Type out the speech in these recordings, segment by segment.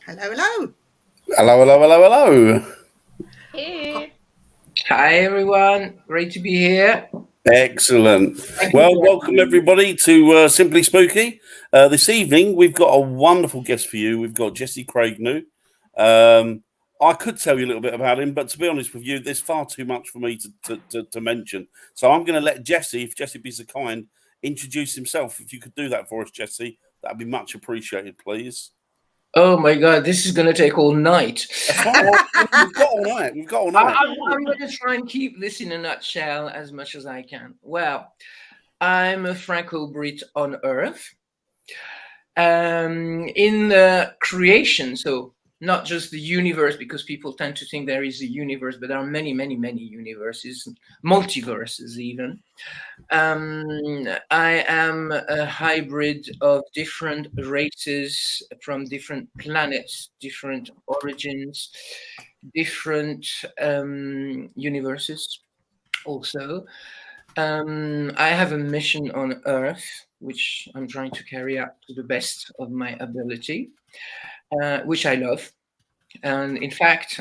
Hello, hello. Hello, hello, hello, hello. Hey. Hi everyone, great to be here. Excellent. Thank you Well, for welcome having me. everybody to Simply Spooky. This evening, we've got a wonderful guest for you. We've got Jesse Craignou. I could tell you a little bit about him, but to be honest with you, there's far too much for me to mention. So I'm going to let Jesse, if Jesse be so kind, introduce himself. If you could do that for us, Jesse, that'd be much appreciated, please. Oh my God, this is gonna take all night. That's fine. We've got all night. We've got all I, night. I'm gonna try and keep this in a nutshell as much as I can. Well, I'm a Franco-Brit on Earth. In the creation, so not just the universe, because people tend to think there is a universe, but there are many, many, many universes, multiverses even. I am a hybrid of different races from different planets, different origins, different universes also. I have a mission on Earth, which I'm trying to carry out to the best of my ability, which I love. And in fact,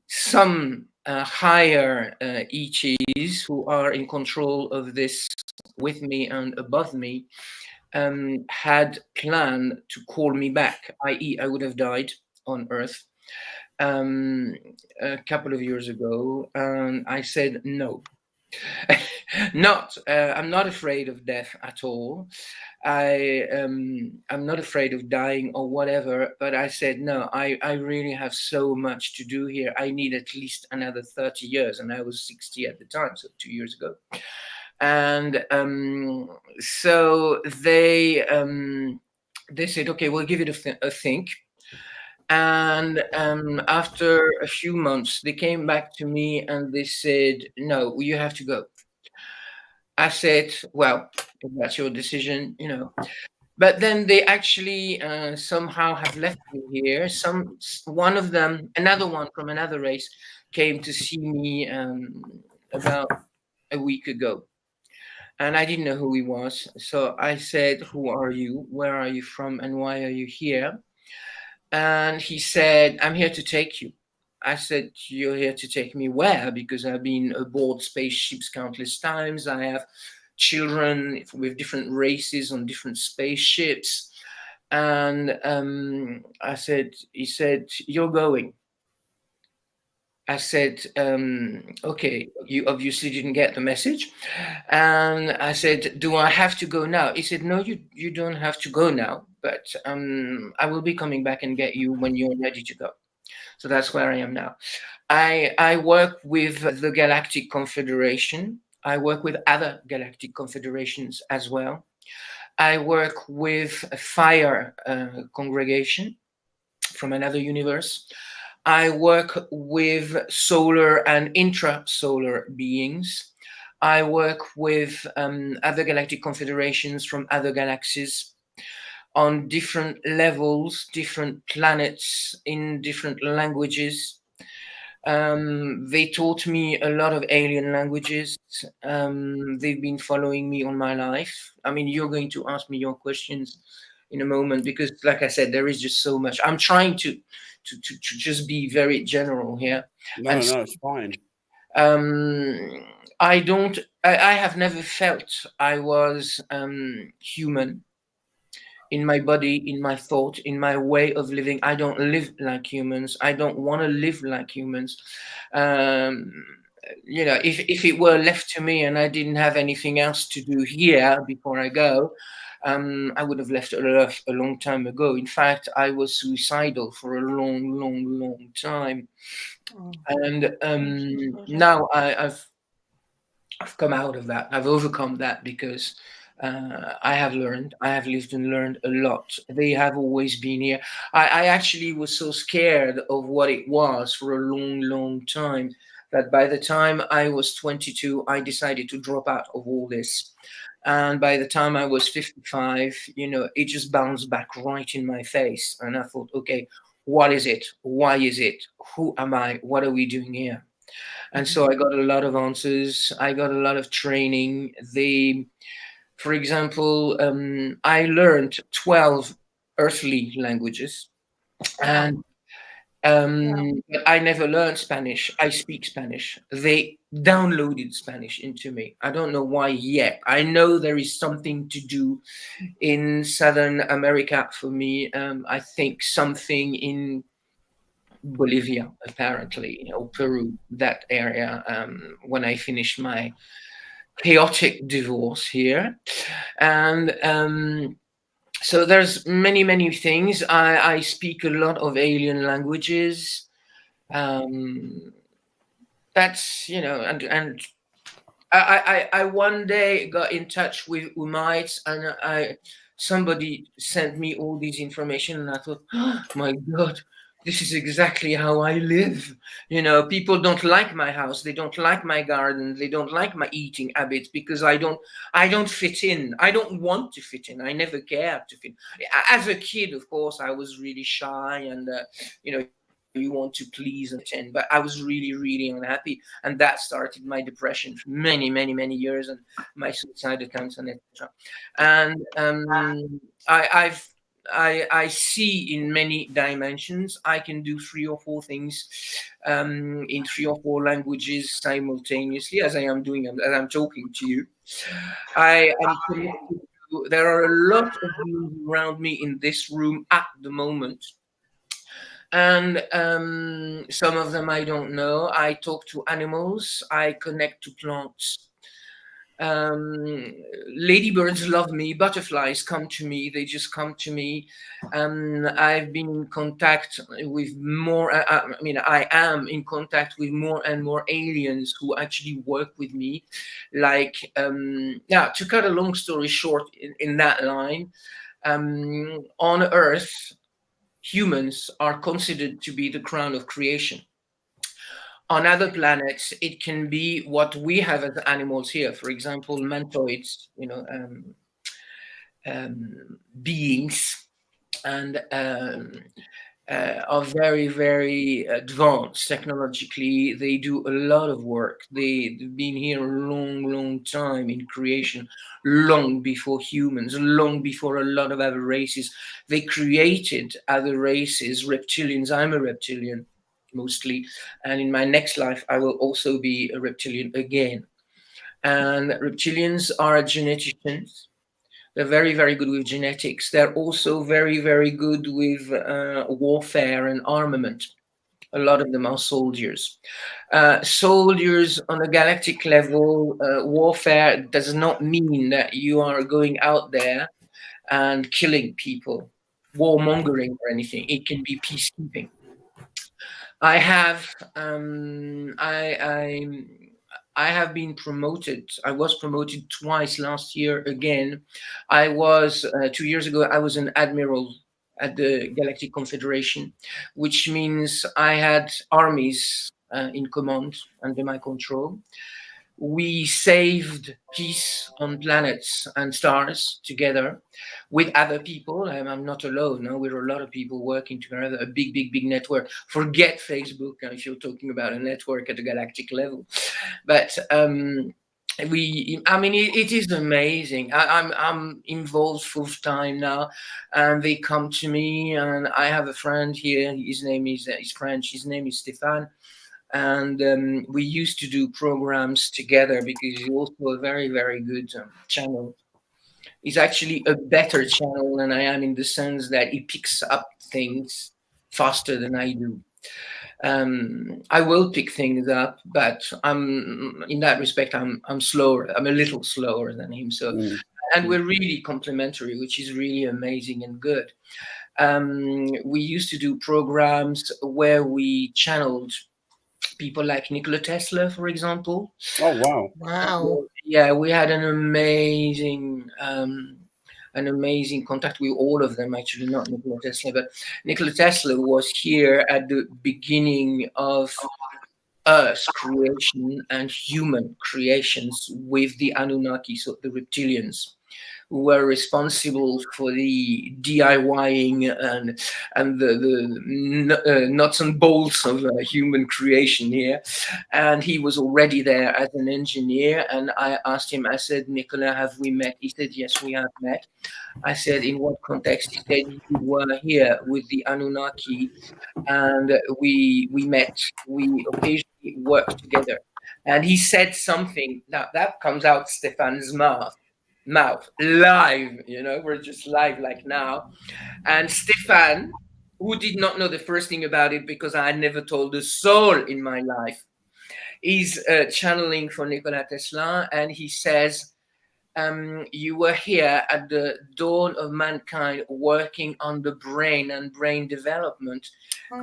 some higher ETs who are in control of this with me and above me had planned to call me back, i.e., I would have died on Earth a couple of years ago, and I said no. I'm not afraid of death at all. I'm not afraid of dying or whatever, but I said no. I really have so much to do here. I need at least another 30 years, and I was 60 at the time, so 2 years ago. And so they said, okay, we'll give it a think. And after a few months, they came back to me and they said, no, you have to go. I said, well, if that's your decision, you know. But then they actually somehow have left me here. One of them, another one from another race, came to see me about a week ago. And I didn't know who he was. So I said, who are you? Where are you from? And why are you here? And he said, I'm here to take you. I said, you're here to take me where? Because I've been aboard spaceships countless times. I have children with different races on different spaceships. And he said, you're going. I said, okay, you obviously didn't get the message. And I said, do I have to go now? He said, no, you don't have to go now, but I will be coming back and get you when you're ready to go. So that's where I am now. I work with the Galactic Confederation. I work with other galactic confederations as well. I work with a fire congregation from another universe. I work with solar and intra-solar beings. I work with other galactic confederations from other galaxies on different levels, different planets, in different languages. They taught me a lot of alien languages. They've been following me all my life. I mean, you're going to ask me your questions in a moment because, like I said, there is just so much. I'm trying to just be very general here. No, And no, it's fine. I have never felt I was human in my body, in my thought, in my way of living. I don't live like humans. I don't want to live like humans. Um, if it were left to me and I didn't have anything else to do here before I go, I would have left Earth a long time ago. In fact, I was suicidal for a long, long, long time, and now I've come out of that. I've overcome that because I have learned, I have lived and learned a lot. They have always been here. I actually was so scared of what it was for a long, long time that by the time I was 22, I decided to drop out of all this. And by the time I was 55, it just bounced back right in my face. And I thought, okay, what is it? Why is it? Who am I? What are we doing here? And so I got a lot of answers. I got a lot of training. For example, I learned 12 earthly languages. And but I never learned Spanish. I speak Spanish. They downloaded Spanish into me. I don't know why yet. I know there is something to do in Southern America for me. I think something in Bolivia, apparently, or Peru, that area, when I finished my chaotic divorce here. And so there's many things. I speak a lot of alien languages. That's, and I one day got in touch with Umites, and somebody sent me all this information, and I thought, oh, my God, this is exactly how I live. People don't like my house, they don't like my garden, they don't like my eating habits, because I don't fit in. I don't want to fit in. I never cared to fit in. As a kid, of course, I was really shy, and you want to please and attend, but I was really unhappy, and that started my depression for many years, and my suicide attempts, and etc. And I see in many dimensions. I can do 3 or 4 things in 3 or 4 languages simultaneously, as I am doing, as I'm talking to you. I am connected to, there are a lot of beings around me in this room at the moment. And some of them I don't know. I talk to animals. I connect to plants. Ladybirds love me. Butterflies come to me. They just come to me. I've been in contact with more. I am in contact with more and more aliens who actually work with me. Like, to cut a long story short, in that line, on Earth, humans are considered to be the crown of creation. On other planets, it can be what we have as animals here. For example, mantoids, beings, and are very advanced technologically. They do a lot of work. They've been here a long time in creation, long before humans, long before a lot of other races. They created other races, reptilians. I'm a reptilian mostly, and in my next life I will also be a reptilian again. And reptilians are geneticians. They're very good with genetics. They're also very good with warfare and armament. A lot of them are soldiers. Soldiers on a galactic level. Warfare does not mean that you are going out there and killing people, warmongering or anything. It can be peacekeeping. I have been promoted. I was promoted twice last year again. I was 2 years ago. I was an admiral at the Galactic Confederation, which means I had armies in command under my control. We saved peace on planets and stars together with other people. I'm not alone. No, we're a lot of people working together, a big network. Forget Facebook if you're talking about a network at a galactic level. But it is amazing. I'm involved full time now, and they come to me, and I have a friend here. His name is he's French. His name is Stéphane. And we used to do programs together because he's also a very good channel. He's actually a better channel than I am, in the sense that he picks up things faster than I do. I will pick things up, but in that respect, I'm slower. I'm a little slower than him. So, and we're really complementary, which is really amazing and good. We used to do programs where we channeled people like Nikola Tesla, for example. Oh, wow. Wow. Yeah, we had an amazing contact with all of them, actually, not Nikola Tesla, but Nikola Tesla was here at the beginning of Earth creation and human creations with the Anunnaki, so the reptilians. who were responsible for the DIYing and the nuts and bolts of human creation here. And he was already there as an engineer. And I asked him, I said, Nicolas, have we met? He said, yes, we have met. I said, in what context? He said, you were here with the Anunnaki and we met. We occasionally worked together. And he said something. Now that comes out Stéphane's mouth live, we're just live like now. And Stéphane, who did not know the first thing about it because I had never told a soul in my life, is channeling for Nikola Tesla, and he says, you were here at the dawn of mankind working on the brain and brain development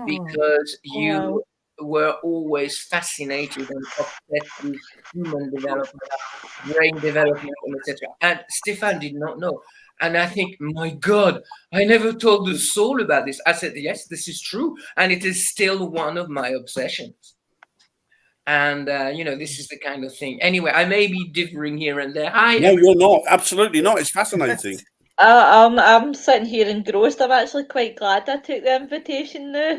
because you were always fascinated and obsessed with human development, brain development, etc. And Stéphane did not know. And I think, my God, I never told a soul about this. I said, yes, this is true. And it is still one of my obsessions. And, this is the kind of thing. Anyway, I may be differing here and there. No, you're not. Absolutely not. It's fascinating. I'm sitting here engrossed. I'm actually quite glad I took the invitation now.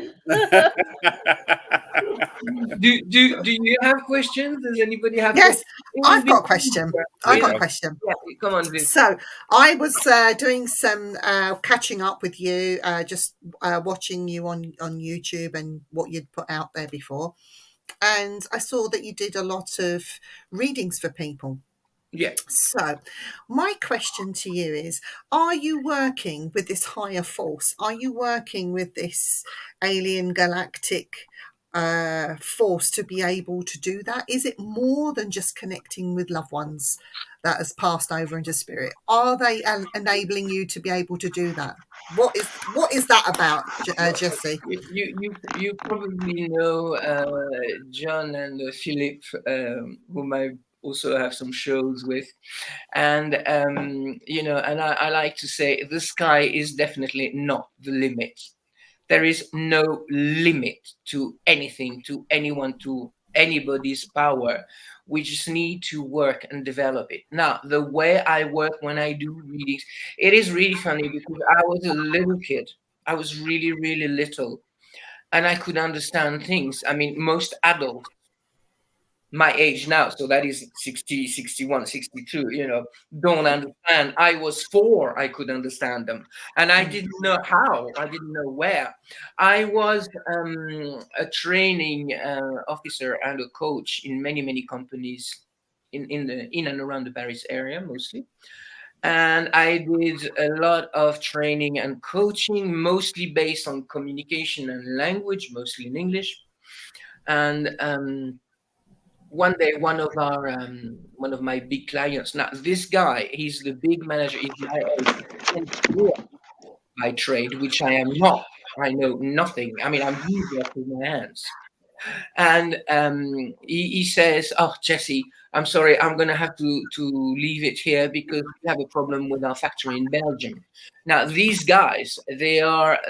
Do you have questions? Does anybody have Yes, questions? I've got a question. I've got a question. Yeah, come on, Viv. So I was doing some catching up with you, just watching you on YouTube and what you'd put out there before. And I saw that you did a lot of readings for people. Yeah. So my question to you is, are you working with this higher force? Are you working with this alien galactic force to be able to do that? Is it more than just connecting with loved ones that has passed over into spirit? Are they enabling you to be able to do that? What is that about, Jesse? You probably know John and Philip, whom I also have some shows with, and and I like to say the sky is definitely not the limit. There is no limit to anything, to anyone, to anybody's power. We just need to work and develop it. Now, the way I work when I do readings, it is really funny because I was a little kid. I was really, really little. And I could understand things. I mean, most adults my age now, so that is 60, 61, 62, don't understand. I was 4, I could understand them. And I didn't know how, I didn't know where. I was a training officer and a coach in many, many companies in and around the Paris area, mostly. And I did a lot of training and coaching, mostly based on communication and language, mostly in English. And one day, one of my big clients. Now, this guy, he's the big manager. He's my age, by trade, which I am not. I know nothing. I mean, I'm useless with my hands. And he says, "Oh, Jesse, I'm sorry, I'm going to have to leave it here because we have a problem with our factory in Belgium." Now, these guys, they have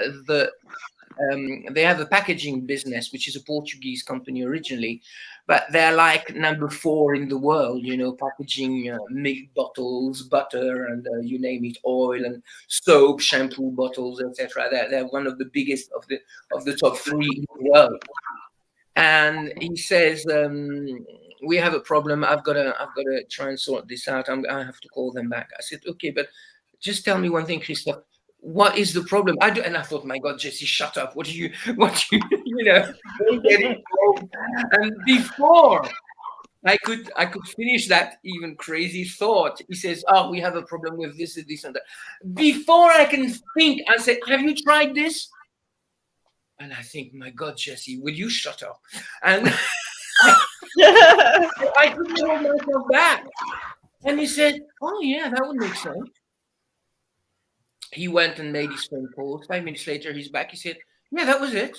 a packaging business, which is a Portuguese company originally, but they're like number 4 in the world, packaging milk bottles, butter, and you name it, oil and soap, shampoo bottles, etc. They're one of the biggest of the top 3 in the world. And he says, we have a problem. I've got to try and sort this out. I have to call them back. I said, okay, but just tell me one thing, Christophe. What is the problem? And I thought, my God, Jesse, shut up. What do you And before I could finish that even crazy thought, he says, "Oh, we have a problem with this and this and that." Before I can think, I said, "Have you tried this?" And I think, my God, Jesse, will you shut up? And I couldn't hold myself back. And he said, "Oh, yeah, that would make sense." He went and made his phone call. 5 minutes later, he's back. He said, "Yeah, that was it."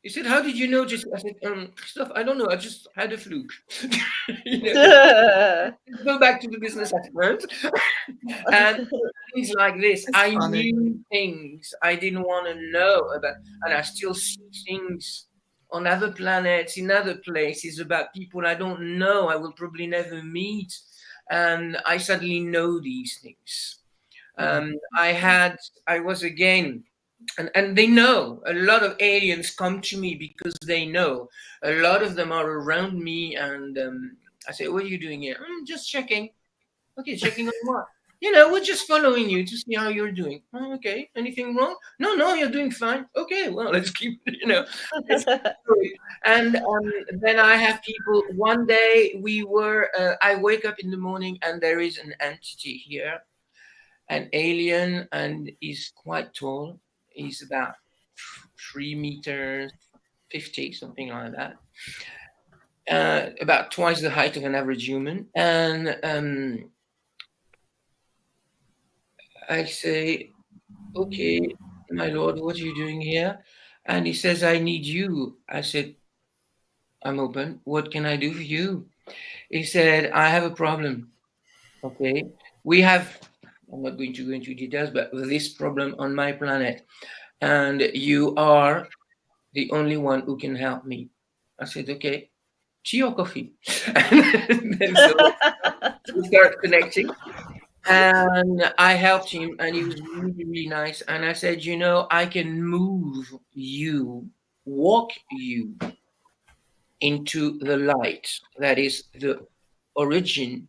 He said, "How did you know?" Just I said, "Stuff. I don't know. I just had a fluke." Go back to the business at first. And things like this. I knew things I didn't want to know about, and I still see things on other planets, in other places, about people I don't know. I will probably never meet. and I suddenly know these things. I was again, and they know. A lot of aliens come to me because they know. A lot of them are around me, and I say, "What are you doing here?" Just checking. Okay, checking on what? We're just following you to see how you're doing. Oh, okay. Anything wrong? No, you're doing fine. Okay, well, let's keep, let's keep going. And then I have people. One day I wake up in the morning and there is an entity here, an alien, and he's quite tall. He's about 3 meters 50, something like that. About twice the height of an average human. And I say, "Okay, my lord, what are you doing here?" And he says, "I need you." I said, "I'm open. What can I do for you?" He said, "I have a problem. Okay. I'm not going to go into details, but this problem on my planet. And you are the only one who can help me." I said, "Okay. Tea or coffee?" And so we start connecting. And I helped him, and he was really, really nice. And I said, I can move you, walk you into the light. That is the origin,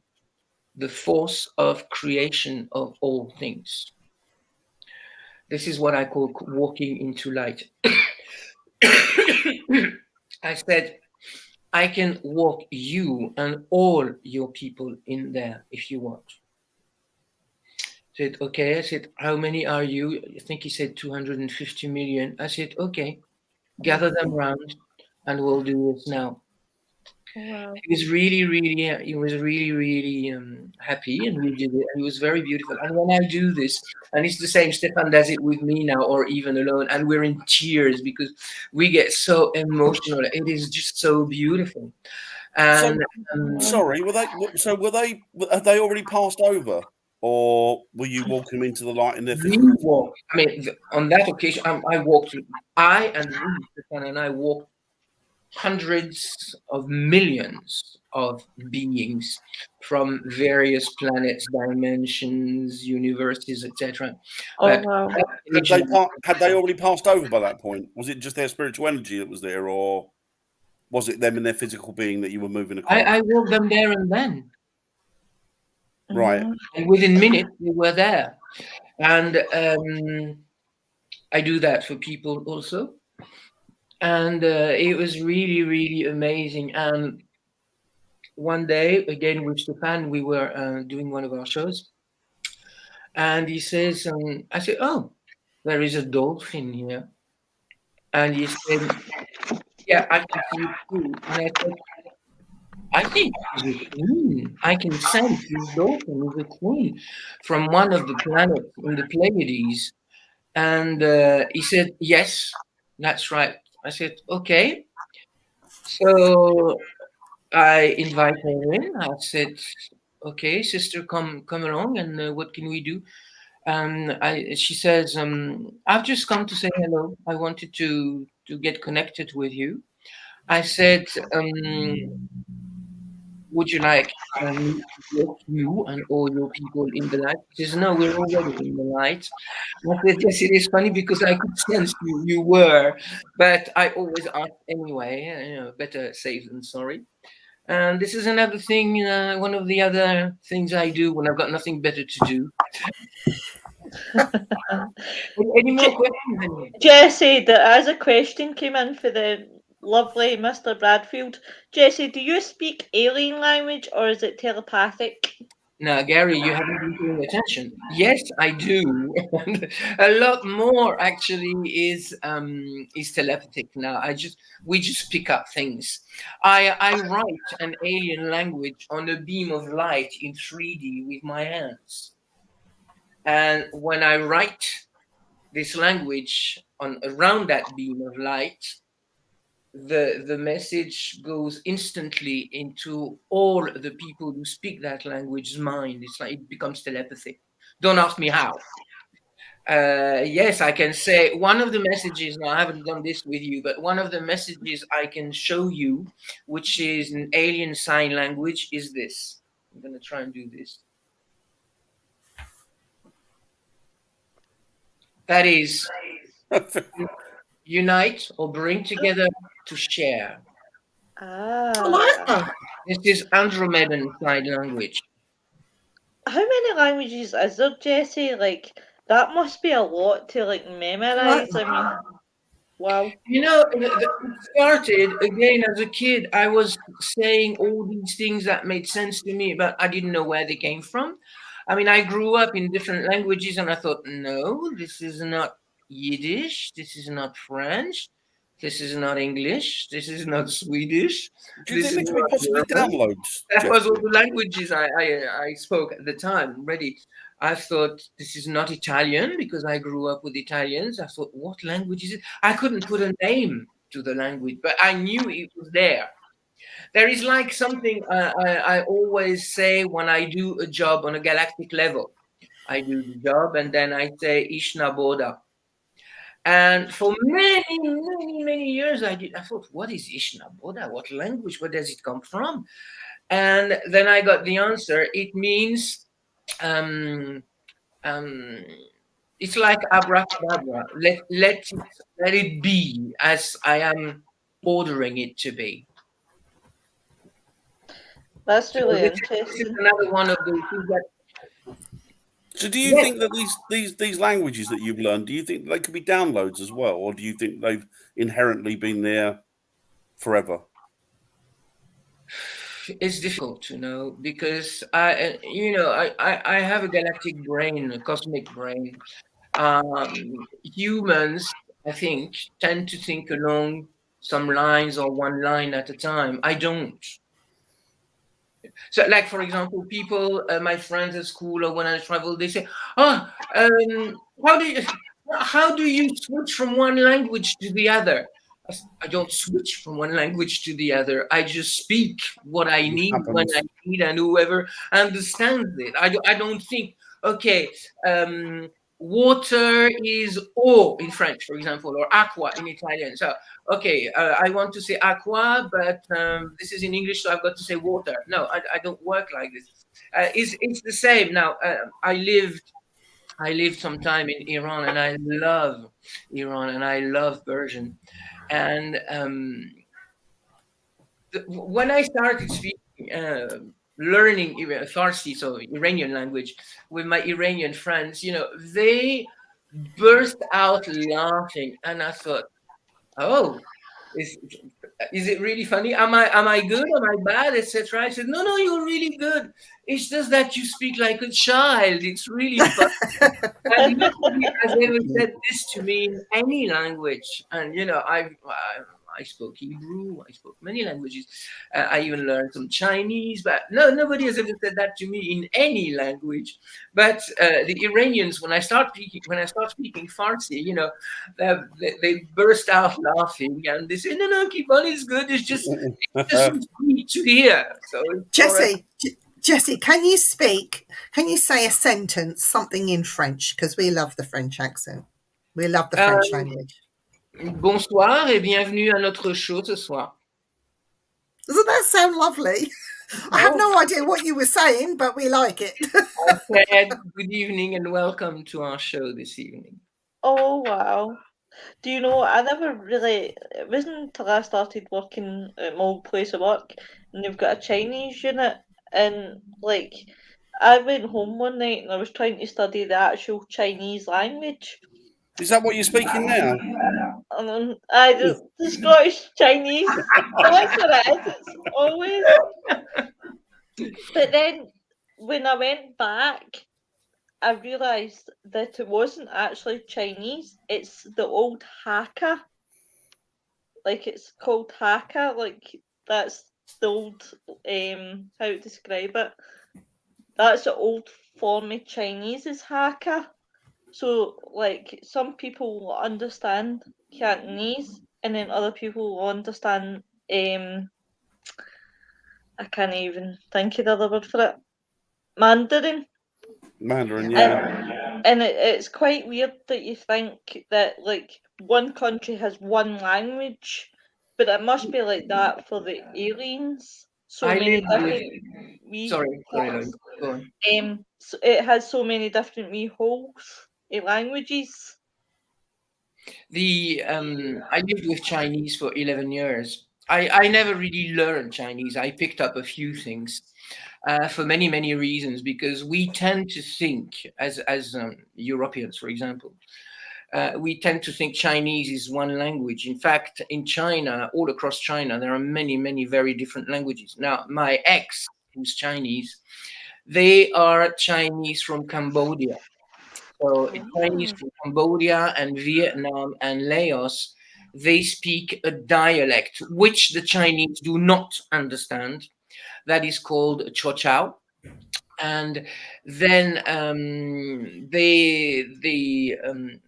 the force of creation of all things. This is what I call walking into light. I said, I can walk you and all your people in there if you want. Said, okay. I said, how many are you? I think he said 250 million. I said, okay, gather them round and we'll do this now. Wow. He was really, really happy, and we did it. And it was very beautiful. And when I do this, and it's the same, Stefan does it with me now, or even alone, and we're in tears because we get so emotional. It is just so beautiful. And Sorry, had they already passed over, or were you walking into the light in their physical? walked. I mean, on that occasion, I walked. Stefan and I walked hundreds of millions of beings from various planets, dimensions, universes, etc. Oh, wow. Had they already passed over by that point? Was it just their spiritual energy that was there, or was it them in their physical being that you were moving across? I walked them there and then. Right. And within minutes, they were there. And I do that for people also. And it was really, really amazing. And one day, again with Stefan, we were doing one of our shows. And he says, I said, oh, there is a dolphin here. And he said, yeah, I can see it too. And I said, I think she's a queen. I can sense this dolphin is a queen from one of the planets in the Pleiades. And he said, yes, that's right. I said, okay. So I invite her in. I said, okay, sister, come along, and what can we do? She says, I've just come to say hello. I wanted to get connected with you. I said, would you like you and all your people in the light? She says, no, we're already in the light. I said, yes, it is funny because I could sense you were, but I always ask anyway, better safe than sorry. And this is another thing, one of the other things I do when I've got nothing better to do. Any more questions? Jesse, as a question came in for the lovely Mr. Bradfield. Jesse, do you speak alien language or is it telepathic? Now, Gary, you haven't been paying attention. Yes, I do. A lot more actually is telepathic now. We just pick up things. I write an alien language on a beam of light in 3D with my hands. And when I write this language around that beam of light, the message goes instantly into all the people who speak that language's mind. It's like it becomes telepathy. Don't ask me how. Yes, I can say one of the messages, now I haven't done this with you, but one of the messages I can show you, which is an alien sign language, is this. I'm going to try and do this. That is, unite or bring together to share. I like that. This is Andromedan sign language. How many languages is there, Jesse? Like, that must be a lot to like memorize. I mean, wow. You know, it started again as a kid. I was saying all these things that made sense to me, but I didn't know where they came from. I mean, I grew up in different languages and I thought, no, this is not Yiddish. This is not French. This is not English. This is not Swedish. Do you This think is there could be possibly not German. downloads? That Jeff? was all the languages I spoke at the time. Ready. I thought this is not Italian because I grew up with Italians. I thought, what language is it? I couldn't put a name to the language, but I knew it was there. There is like something I always say when I do a job on a galactic level. I do the job and then I say Ishna Boda. And for many years, I thought, what is Ishna Boda? What language? Where does it come from? And then I got the answer. It means, it's like abracadabra. Let it be as I am ordering it to be. That's really This is interesting. another one of those things that. So, do you think that these languages that you've learned, do you think they could be downloads as well, or do you think they've inherently been there forever? It's difficult to know because I have a galactic brain, a cosmic brain. Humans, I think, tend to think along some lines or one line at a time. I don't. So, like, for example, people, my friends at school or when I travel, they say, how do you switch from one language to the other? I don't switch from one language to the other. I just speak what I need when I need, and whoever understands it. I don't think, okay, water is eau in French, for example, or acqua in Italian. So, okay, I want to say aqua, but this is in English, so I've got to say water. No, I don't work like this. It's the same. Now, I lived some time in Iran, and I love Iran, and I love Persian. And when I started speaking, learning Farsi, so Iranian language, with my Iranian friends, they burst out laughing, and I thought, oh, is it really funny? Am I good? Am I bad? Etc. I said, no, you're really good. It's just that you speak like a child. It's really fun. And nobody has ever said this to me in any language. And I spoke Hebrew. I spoke many languages. I even learned some Chinese. But nobody has ever said that to me in any language. But the Iranians, when I start speaking Farsi, they burst out laughing and they say, "No, keep on. It's good. It's just sweet to hear." So, Jesse, can you say a sentence, something in French? Because we love the French accent. We love the French language. Bonsoir et bienvenue à notre show ce soir. Doesn't that sound lovely? I have no idea what you were saying, but we like it. I said good evening and welcome to our show this evening. Oh, wow. Do you know, it wasn't until I started working at my old place of work, and they've got a Chinese unit, and like, I went home one night and I was trying to study the actual Chinese language. Is that what you're speaking now? The Scottish Chinese. That's what it is. It's always. But then, when I went back, I realised that it wasn't actually Chinese. It's the old Hakka. Like, it's called Hakka. Like, that's the old, how to describe it. That's the old form of Chinese is Hakka. So, like, some people will understand Cantonese, and then other people will understand, I can't even think of the other word for it. Mandarin. Yeah. And it's quite weird that you think that, like, one country has one language, but it must be like that for the aliens. so I many live with. different wee Sorry, Lauren, holes. go on. So it has so many different wee holes, languages. I lived with Chinese for 11 years. I never really learned Chinese. I picked up a few things for many, many reasons, because we tend to think, as Europeans, for example, we tend to think Chinese is one language. In fact, in China, all across China, there are many, many very different languages. Now, my ex, who's Chinese, they are Chinese from Cambodia. So Chinese from Cambodia and Vietnam and Laos, they speak a dialect which the Chinese do not understand. That is called Cho Chao. And then they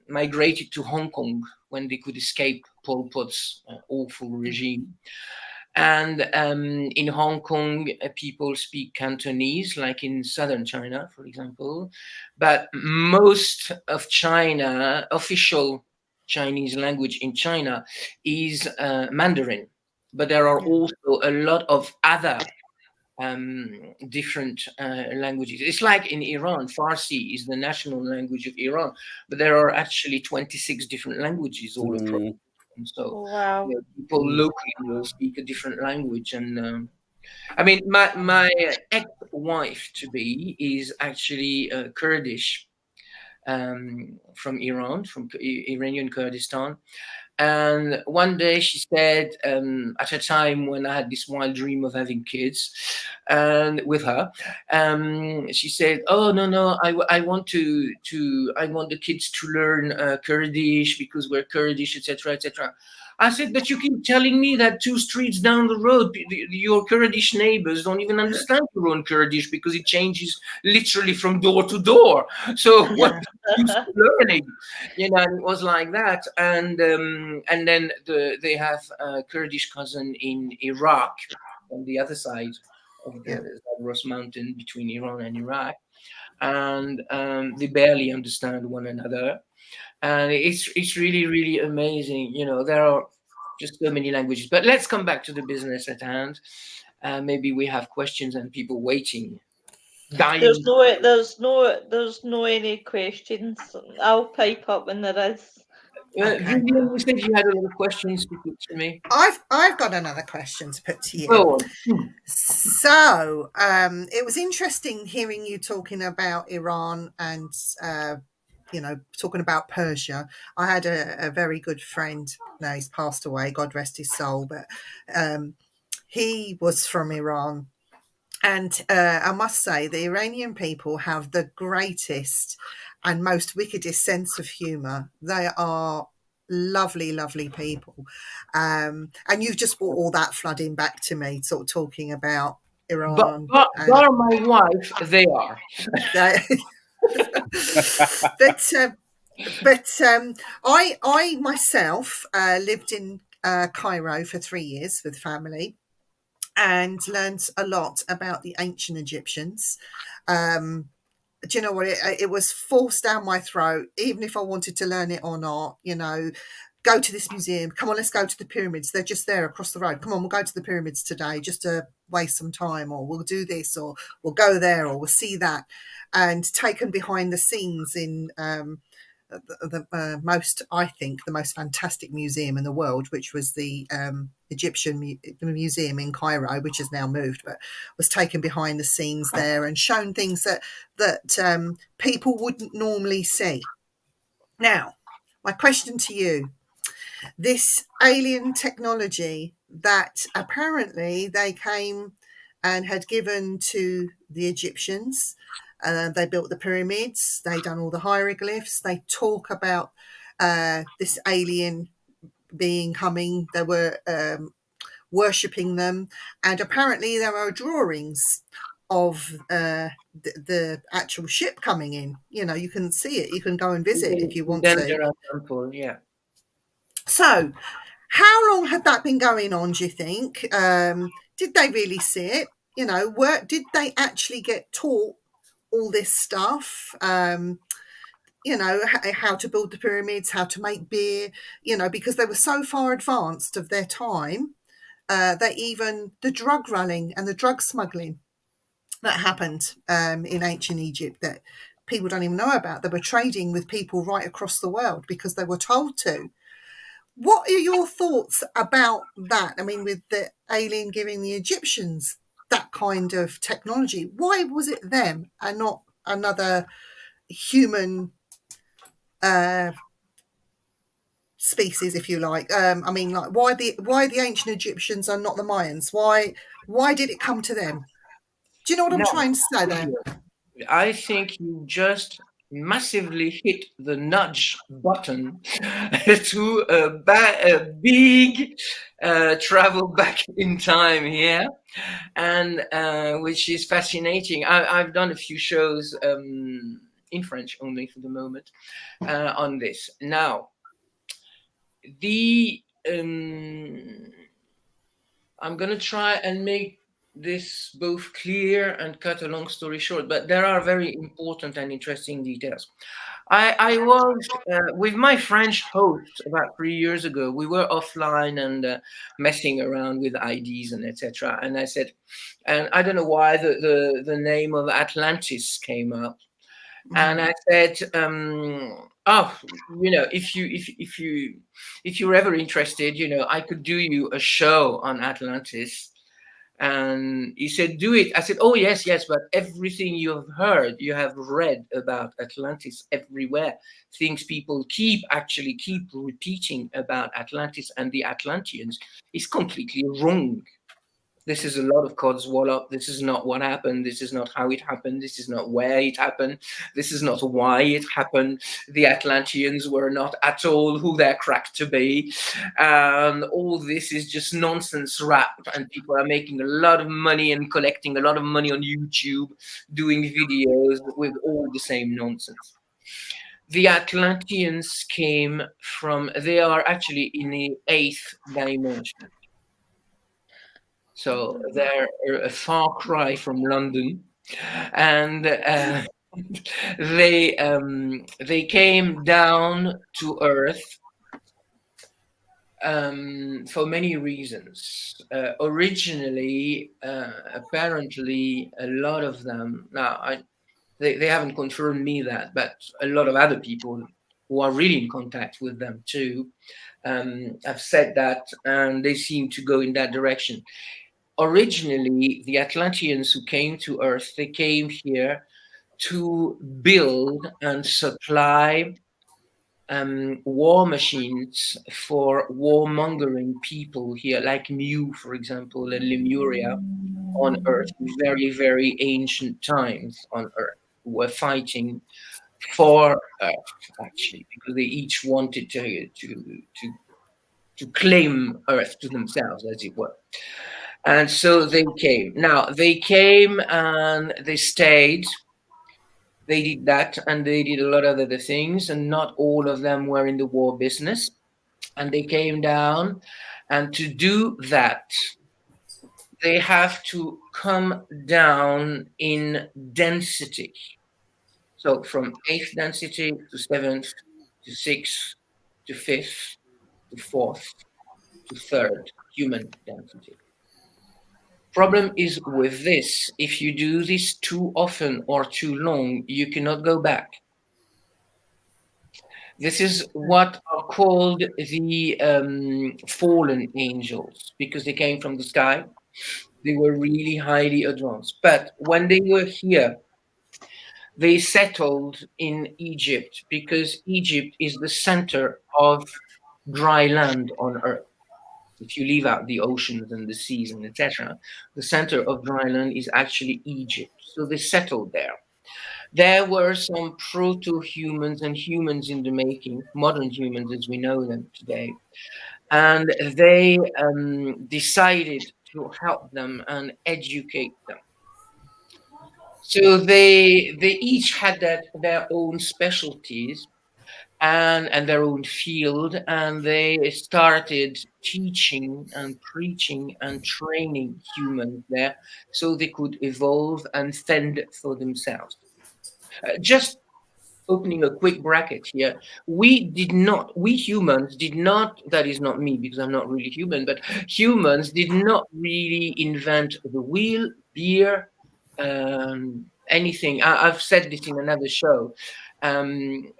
migrated to Hong Kong when they could escape Pol Pot's awful regime. And in Hong Kong, people speak Cantonese, like in southern China, for example. But most of China, official Chinese language in China, is Mandarin. But there are also a lot of other different languages. It's like in Iran, Farsi is the national language of Iran, but there are actually 26 different languages all across. And so Wow. people locally will speak a different language. And I mean, my ex-wife to be is actually Kurdish, from Iran, from Iranian Kurdistan. And one day she said, at a time when I had this wild dream of having kids, and with her, she said, "Oh no, I want I want the kids to learn Kurdish because we're Kurdish, etc., etc." I said, "But you keep telling me that 2 streets down the road, your Kurdish neighbors don't even understand your own Kurdish because it changes literally from door to door. So what use learning?" And it was like that. And then they have a Kurdish cousin in Iraq, on the other side of the Zagros Mountain between Iran and Iraq, and they barely understand one another. And it's really, really amazing. There are just so many languages. But let's come back to the business at hand. Maybe we have questions and people waiting, dying. There's no any questions. I'll pipe up when there is. Okay. Vivian, you said you had a lot of questions to put to me. I've got another question to put to you. Go on. So it was interesting hearing you talking about Iran and talking about Persia. I had a very good friend. Now he's passed away, God rest his soul, but he was from Iran. And I must say, the Iranian people have the greatest and most wickedest sense of humour. They are lovely, lovely people. And you've just brought all that flooding back to me, sort of talking about Iran. But my wife, they are. But I myself lived in Cairo for 3 years with family, and learned a lot about the ancient Egyptians. Do you know what? It was forced down my throat, even if I wanted to learn it or not. Go to this museum. Come on, let's go to the pyramids. They're just there across the road. Come on, we'll go to the pyramids today just to waste some time, or we'll do this, or we'll go there, or we'll see that. And taken behind the scenes in the most fantastic museum in the world, which was the Egyptian museum in Cairo, which has now moved, but was taken behind the scenes there and shown things that people wouldn't normally see. Now, my question to you: this alien technology that apparently they came and had given to the Egyptians. They built the pyramids. They done all the hieroglyphs. They talk about this alien being coming. They were worshipping them, and apparently there are drawings of the actual ship coming in. You can see it. You can go and visit if you want to. Yeah. So, how long had that been going on, do you think? Did they really see it? Did they actually get taught all this stuff? How to build the pyramids, how to make beer, because they were so far advanced of their time. the drug running and the drug smuggling that happened in ancient Egypt that people don't even know about. They were trading with people right across the world because they were told to. What are your thoughts about that? I mean, with the alien giving the Egyptians that kind of technology, why was it them and not another human species, if you like? I mean, like, why the ancient Egyptians are not the Mayans? Why did it come to them? Do you know what I'm No, trying to say there? I think you just massively hit the nudge button to a big travel back in time here, and which is fascinating. I've done a few shows in French only for the moment on this. Now, the I'm going to try and make this both clear and cut a long story short, but there are very important and interesting details. I was with my French host about 3 years ago. We were offline and messing around with IDs and etc. And I said, and I don't know why the name of Atlantis came up. And I said, "Oh, if you're ever interested, I could do you a show on Atlantis." And he said, "Do it." I said, "Oh yes, yes, but everything you have heard, you have read about Atlantis everywhere, things people keep repeating about Atlantis and the Atlanteans is completely wrong. This is a lot of codswallop. This is not what happened. This is not how it happened. This is not where it happened. This is not why it happened. The Atlanteans were not at all who they're cracked to be. And all this is just nonsense rap. And people are making a lot of money and collecting a lot of money on YouTube, doing videos with all the same nonsense. The Atlanteans they are actually in the 8th dimension. So they're a far cry from London, and they came down to Earth for many reasons. Originally, apparently, a lot of them. Now, they haven't confirmed me that, but a lot of other people who are really in contact with them too have said that, and they seem to go in that direction. Originally, the Atlanteans who came to Earth, they came here to build and supply war machines for warmongering people here, like Mu, for example, and Lemuria on Earth, very, very ancient times on Earth, who were fighting for Earth, actually, because they each wanted to claim Earth to themselves, as it were. And so they came. Now, they came and they stayed. They did that and they did a lot of other things, and not all of them were in the war business. And they came down, and to do that, they have to come down in density. So from 8th density to 7th to 6th to 5th to 4th to 3rd human density. Problem is with this, if you do this too often or too long, you cannot go back. This is what are called the fallen angels, because they came from the sky. They were really highly advanced. But when they were here, they settled in Egypt, because Egypt is the center of dry land on Earth. If you leave out the oceans and the seas and etc., the center of dry land is actually Egypt. So they settled there. There were some proto-humans and humans in the making, modern humans as we know them today, and they decided to help them and educate them. So they each had their own specialties and their own field, and they started teaching and preaching and training humans there so they could evolve and fend for themselves. Just opening a quick bracket here. We humans did not, that is not me because I'm not really human, but humans did not really invent the wheel, beer, anything. I've said this in another show.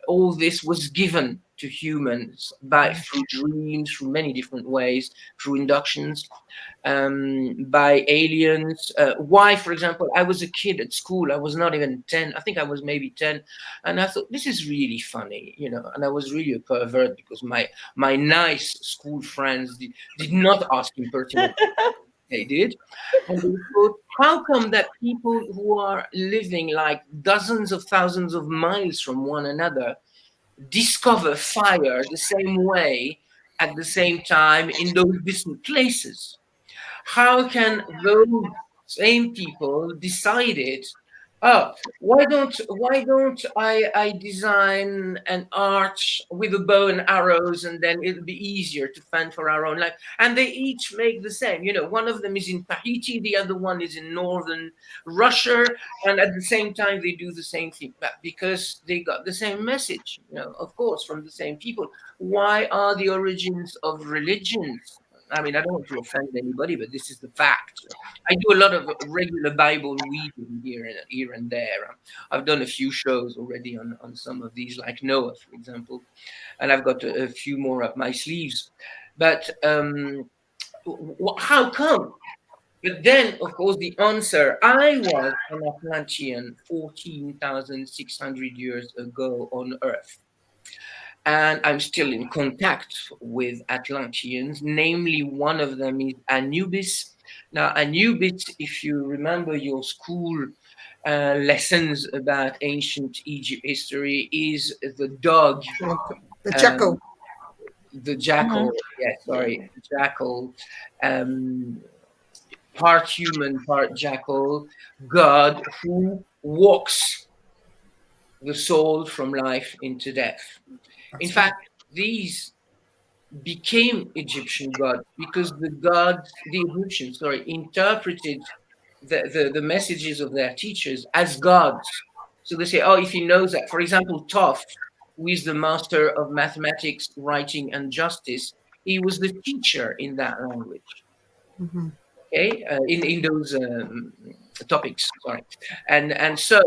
All this was given to humans through dreams, through many different ways, through inductions, by aliens. Why, for example, I was a kid at school. I was not even 10. I think I was maybe 10. And I thought, this is really funny, and I was really a pervert because my nice school friends did not ask impertinent. They did. And they thought, how come that people who are living like dozens of thousands of miles from one another discover fire the same way at the same time in those distant places? How can those same people decided, oh, why don't I design an arch with a bow and arrows, and then it'll be easier to fend for our own life? And they each make the same. One of them is in Tahiti, the other one is in northern Russia, and at the same time they do the same thing, but because they got the same message, of course, from the same people. Why are the origins of religions? I mean, I don't want to offend anybody, but this is the fact. I do a lot of regular Bible reading here and there. I've done a few shows already on some of these, like Noah, for example, and I've got a few more up my sleeves. But how come? But then, of course, the answer, I was an Atlantean 14,600 years ago on Earth. And I'm still in contact with Atlanteans. Namely, one of them is Anubis. Now, Anubis, if you remember your school lessons about ancient Egypt history, is the dog. The jackal. The jackal, the jackal. Part human, part jackal, god who walks the soul from life into death. In fact, these became Egyptian gods because the Egyptians, interpreted the messages of their teachers as gods. So they say, oh, if he knows that, for example, Thoth, who is the master of mathematics, writing, and justice, he was the teacher in that language. Mm-hmm. Okay, in those topics, sorry, and so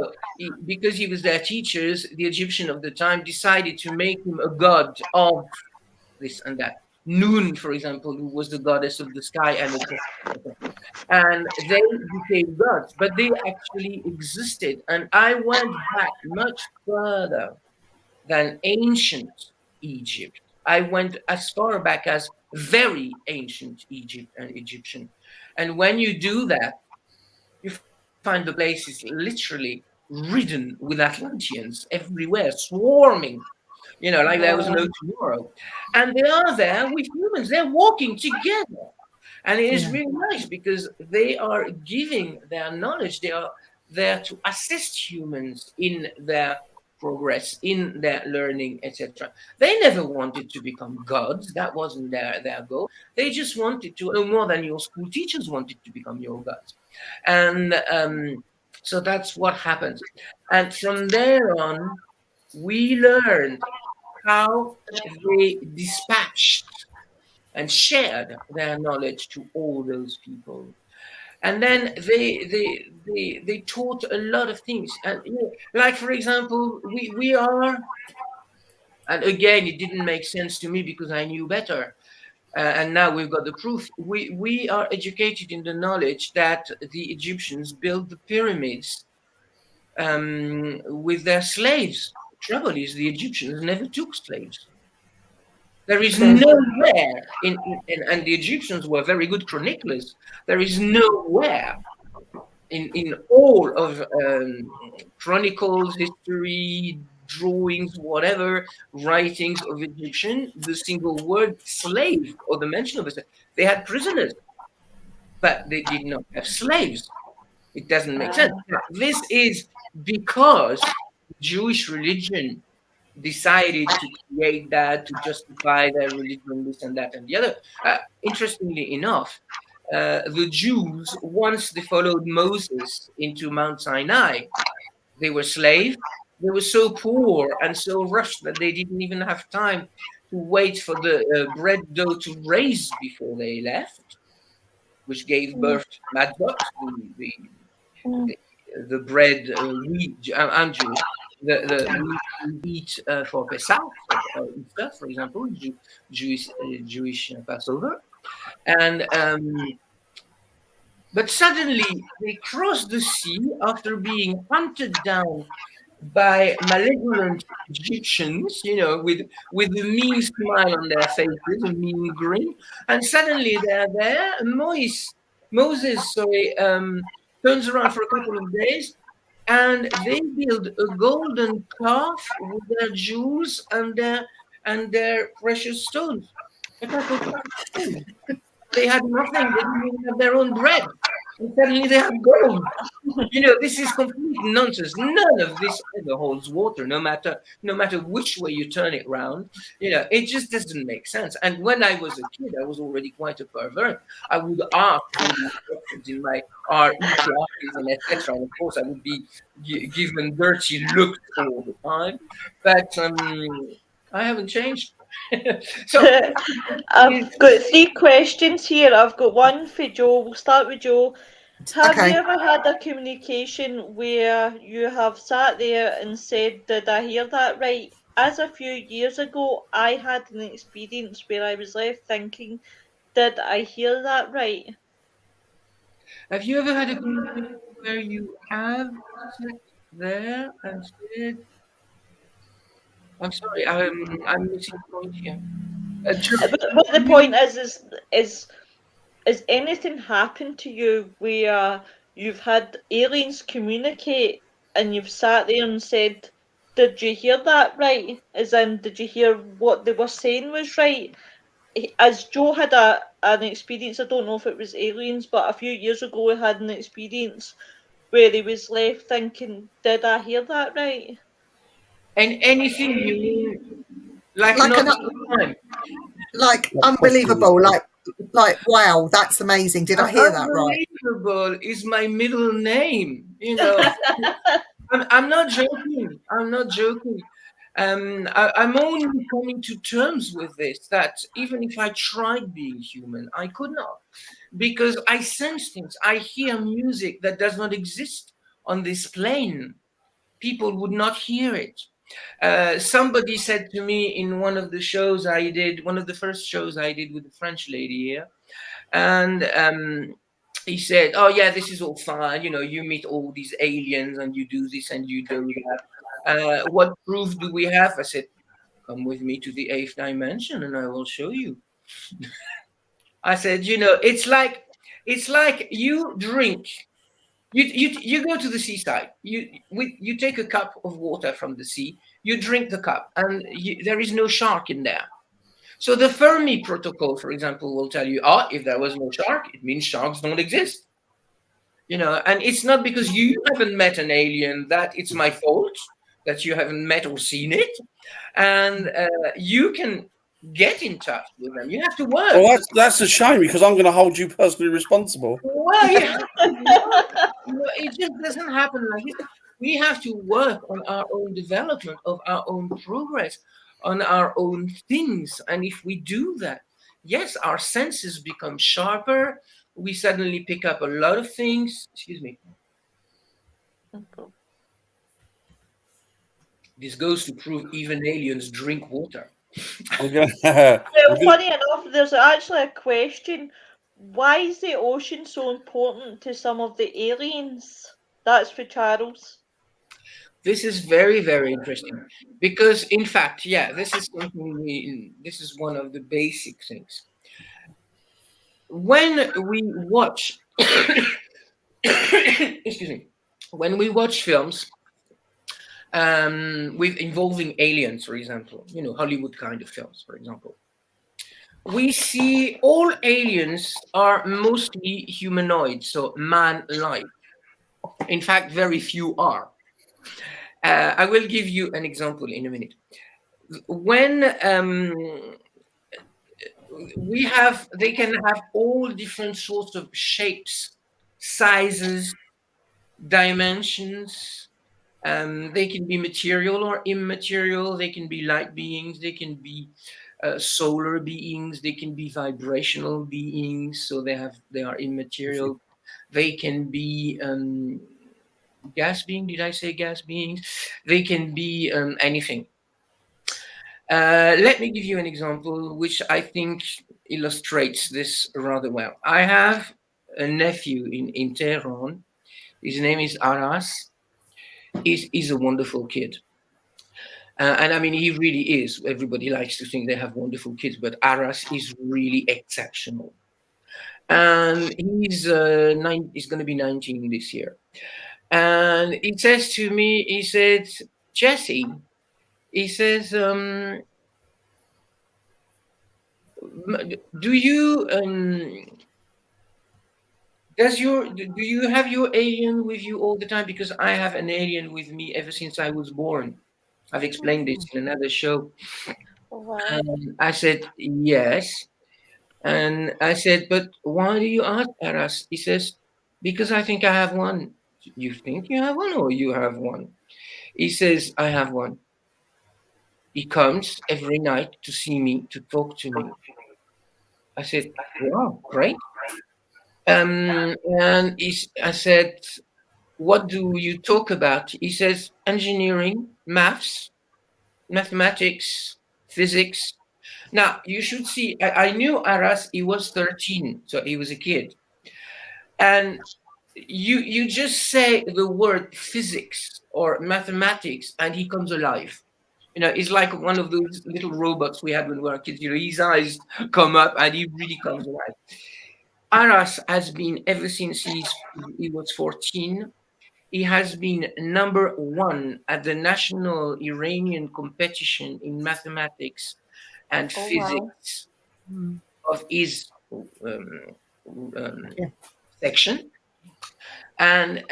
because he was their teachers, the Egyptian of the time decided to make him a god of this and that. Noon, for example, who was the goddess of the sky, and they became gods, but they actually existed. And I went back much further than ancient Egypt. I went as far back as very ancient Egypt and Egyptian. And when you do that, you find the place is literally ridden with Atlanteans everywhere, swarming, like there was no tomorrow. And they are there with humans. They're walking together. And it is really nice because they are giving their knowledge. They are there to assist humans in their progress, in their learning, etc. They never wanted to become gods. That wasn't their goal. They just wanted to, no more than your school teachers wanted to become your gods. And so that's what happens. And from there on, we learned how they dispatched and shared their knowledge to all those people. And then they taught a lot of things. And like, for example, we are, and again, it didn't make sense to me because I knew better. And now we've got the proof. We are educated in the knowledge that the Egyptians built the pyramids with their slaves. The trouble is, the Egyptians never took slaves. There is nowhere and the Egyptians were very good chroniclers. There is nowhere in all of chronicles, history, drawings, whatever, writings of Egyptian, the single word slave or the mention of it. They had prisoners, but they did not have slaves. It doesn't make sense. This is because Jewish religion decided to create that, to justify their religion, this and that and the other. Interestingly enough, the Jews, once they followed Moses into Mount Sinai, they were slaves, They were so poor and so rushed that they didn't even have time to wait for the bread dough to raise before they left, which gave birth to madot, the bread we, I'm Jewish, we eat for Pesach, for Easter, for example, Jewish Passover. And but suddenly they crossed the sea after being hunted down by malevolent Egyptians, with a mean smile on their faces, a mean grin, and suddenly they're there. And Moses, turns around for a couple of days, and they build a golden calf with their jewels and their precious stones. A type of precious stones. They had nothing. They didn't even have their own bread. And suddenly they have gold. This is complete nonsense. None of this ever holds water, no matter which way you turn it round. It just doesn't make sense. And when I was a kid, I was already quite a pervert. I would ask for the instructions in my RE classes and etc. And of course, I would be given dirty looks all the time. But I haven't changed. So I've got 3 questions here. I've got one for Joe. We'll start with Joe. Have you ever had a communication where you have sat there and said, "Did I hear that right?" As a few years ago, I had an experience where I was left thinking, "Did I hear that right?" Have you ever had a communication where you have sat there and said, "I'm sorry, I'm missing the point here." But the point is anything happened to you where you've had aliens communicate and you've sat there and said, "Did you hear that right?" As in, did you hear what they were saying was right? As Joe had an experience, I don't know if it was aliens, but a few years ago he had an experience where he was left thinking, "Did I hear that right?" And anything you mean, like time. Like unbelievable, like wow, that's amazing. Did I hear that right? Unbelievable is my middle name. I'm not joking. I'm only coming to terms with this, that even if I tried being human, I could not, because I sense things. I hear music that does not exist on this plane. People would not hear it. Somebody said to me in one of the shows I did, one of the first shows I did with the French lady here, and he said, "Oh yeah, this is all fine. You meet all these aliens and you do this and you do that. What proof do we have?" I said, "Come with me to the 8th dimension and I will show you." I said, it's like you drink. You go to the seaside. You take a cup of water from the sea. You drink the cup, and there is no shark in there. So the Fermi protocol, for example, will tell you, if there was no shark, it means sharks don't exist. And it's not because you haven't met an alien that it's my fault that you haven't met or seen it. And you can get in touch with them. You have to work. Well, that's a shame, because I'm going to hold you personally responsible. Well, you have to work. It just doesn't happen like this. We have to work on our own development, of our own progress, on our own things. And if we do that, yes, our senses become sharper. We suddenly pick up a lot of things. Excuse me. Okay. This goes to prove even aliens drink water. Well, funny enough, there's actually a question. Why is the ocean so important to some of the aliens? That's for Charles. This is very, very interesting, because in fact, this is something this is one of the basic things. When we watch, excuse me, when we watch films with involving aliens, for example, Hollywood kind of films, for example, we see all aliens are mostly humanoid, so man-like. In fact, very few are. I will give you an example in a minute. When they can have all different sorts of shapes, sizes, dimensions, They can be material or immaterial. They can be light beings. They can be solar beings. They can be vibrational beings. So they are immaterial. They can be gas being. Did I say gas beings? They can be anything. Let me give you an example which I think illustrates this rather well. I have a nephew in Tehran. His name is Aras. He's a wonderful kid. And I mean, he really is. Everybody likes to think they have wonderful kids, but Aras is really exceptional. And he's going to be 19 this year. And he says to me, he said, Jesse, he says, do you do you have your alien with you all the time? Because I have an alien with me ever since I was born. I've explained this in another show. Wow. I said yes, and I said, but why do you ask Aras? He says, because I think I have one. You think you have one, or you have one? He says, I have one. He comes every night to see me, to talk to me. I said, wow, great. And I said, what do you talk about? He says, engineering, maths, mathematics, physics. Now, you should see, I knew Aras, he was 13, so he was a kid. And you just say the word physics or mathematics, and he comes alive. He's like one of those little robots we had when we were kids. His eyes come up and he really comes alive. Aras has been, ever since he was 14, he has been number one at the national Iranian competition in mathematics and physics of his section. And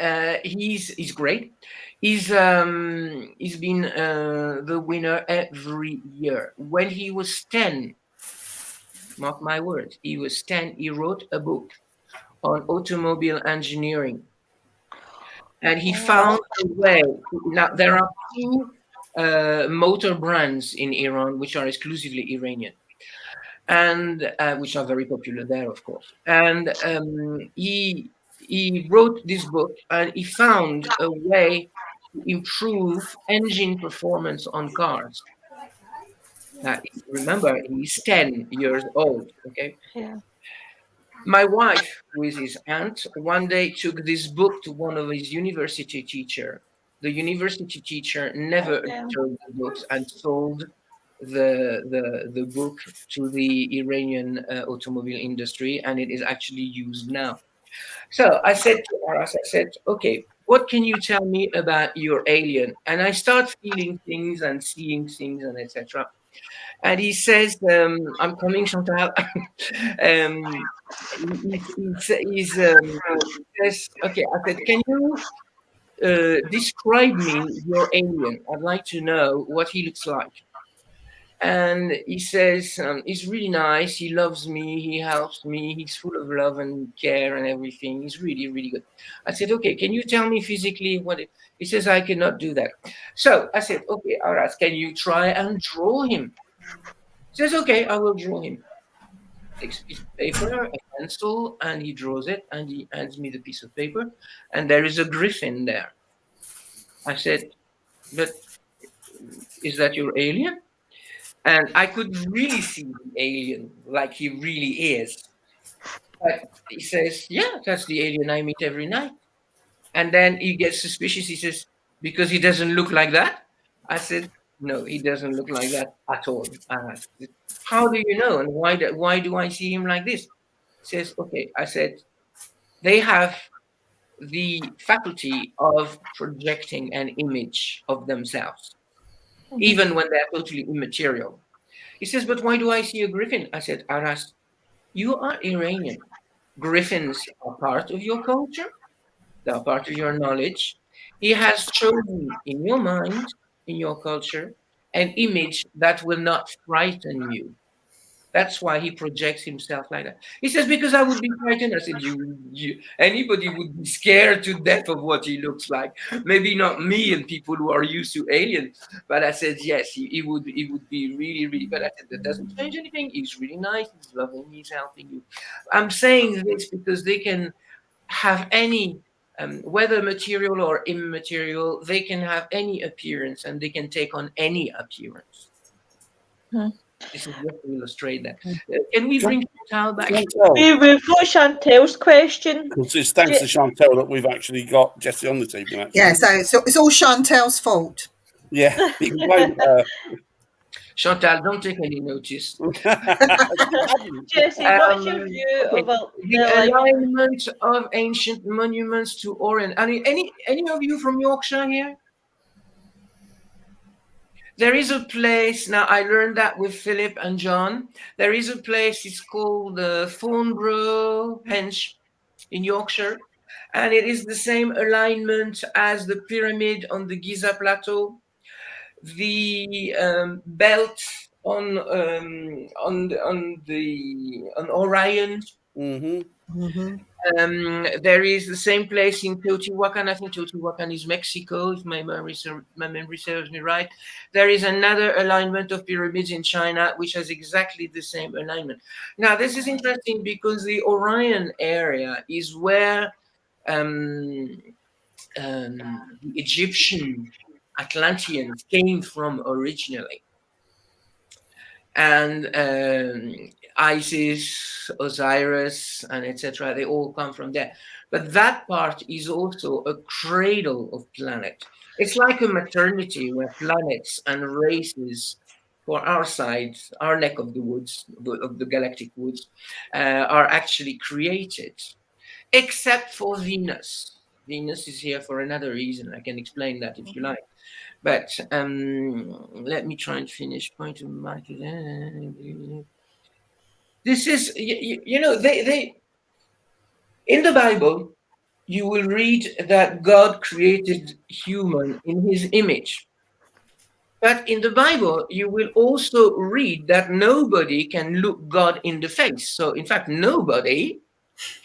he's great. He's been the winner every year. When he was 10, mark my words, he was 10, he wrote a book on automobile engineering. And he found a way. Now, there are two motor brands in Iran which are exclusively Iranian, and which are very popular there, of course. And he wrote this book, and he found a way to improve engine performance on cars. Now, remember, he's 10 years old, okay? Yeah. My wife, who is his aunt, one day took this book to one of his university teacher. The university teacher never returned the books and sold the book to the Iranian automobile industry, and it is actually used now. So I said to Aras, I said, okay, what can you tell me about your alien? And I start feeling things and seeing things and etc. And he says, I'm coming, Chantal. He says, okay, I said, can you describe me your alien? I'd like to know what he looks like. And he says, he's really nice. He loves me. He helps me. He's full of love and care and everything. He's really, really good. I said, okay, can you tell me physically what it? He says, I cannot do that. So I said, okay, all right, can you try and draw him? He says, okay, I will draw him. Takes a piece of paper, a pencil, and he draws it, and he hands me the piece of paper, and there is a griffin there. I said, but is that your alien? And I could really see the alien like he really is. But he says, yeah, that's the alien I meet every night. And then he gets suspicious. He says, because he doesn't look like that? I said, no, he doesn't look like that at all. How do you know? And why do I see him like this? He says, okay. I said, they have the faculty of projecting an image of themselves, even when they're totally immaterial. He says, but why do I see a griffin? I said, Aras, you are Iranian. Griffins are part of your culture. They are part of your knowledge. He has chosen in your mind, in your culture, an image that will not frighten you. That's why he projects himself like that. He says, because I would be frightened. I said, anybody would be scared to death of what he looks like. Maybe not me and people who are used to aliens. But I said, yes, he would be really, really, but I said, that doesn't change anything. He's really nice. He's loving. He's helping you. I'm saying this because they can have any, whether material or immaterial, they can have any appearance and they can take on any appearance. This is just to illustrate that. Can we bring Chantal back? We've got Chantel's question. Because it's thanks to Chantal that we've actually got Jesse on this evening. Actually. Yeah, so it's all Chantel's fault. Yeah, you can blame her. Chantal, don't take any notice. Jesse, what's your view about the alignment of ancient monuments to Orient? I mean, any of you from Yorkshire here? There is a place, now I learned that with Philip and John. There is a place, it's called Thornborough Henge in Yorkshire. And it is the same alignment as the pyramid on the Giza Plateau. The belt on Orion. There is the same place in Teotihuacan. I think Teotihuacan is Mexico, if my memory serves me right. There is another alignment of pyramids in China, which has exactly the same alignment. Now, this is interesting because the Orion area is where the Egyptian Atlanteans came from originally. And Isis, Osiris, and etc., they all come from there. But that part is also a cradle of planet. It's like a maternity where planets and races for our side, our neck of the woods, of the galactic woods, are actually created, except for Venus. Venus is here for another reason. I can explain that if you like. But let me try and finish. Point of market. This is, you know, they in the Bible, you will read that God created human in his image. But in the Bible, you will also read that nobody can look God in the face. So, in fact, nobody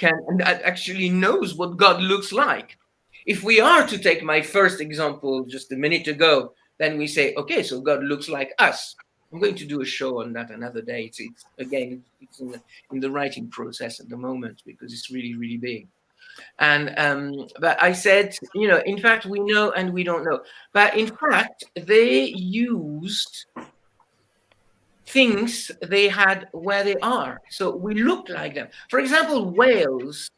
actually knows what God looks like. If we are to take my first example just a minute ago, then we say, okay, so God looks like us. I'm going to do a show on that another day. It's in the writing process at the moment because it's really, really big. And but I said, you know, in fact, we know and we don't know. But in fact, they used things they had where they are. So we look like them. For example, whales.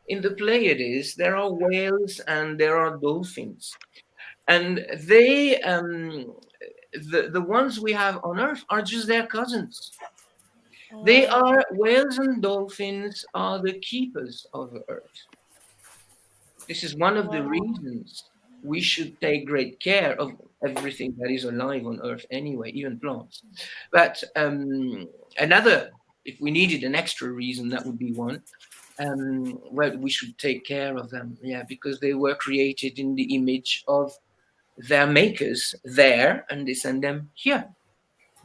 In the Pleiades, there are whales and there are dolphins. And they, the ones we have on Earth are just their cousins. They are, whales and dolphins are the keepers of Earth. This is one of the reasons we should take great care of everything that is alive on Earth anyway, even plants. But another, if we needed an extra reason, that would be one. Well, we should take care of them, yeah, because they were created in the image of their makers there, and they send them here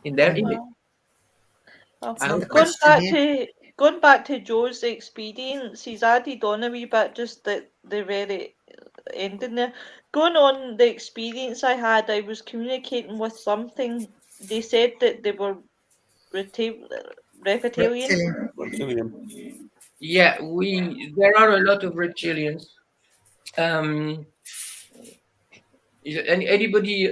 in their image. Going back to Joe's experience, he's added on a wee bit just at the very ending there. Going on the experience I had, I was communicating with something. They said that they were reptilians. Reptilian. Yeah, there are a lot of reptilians. Anybody,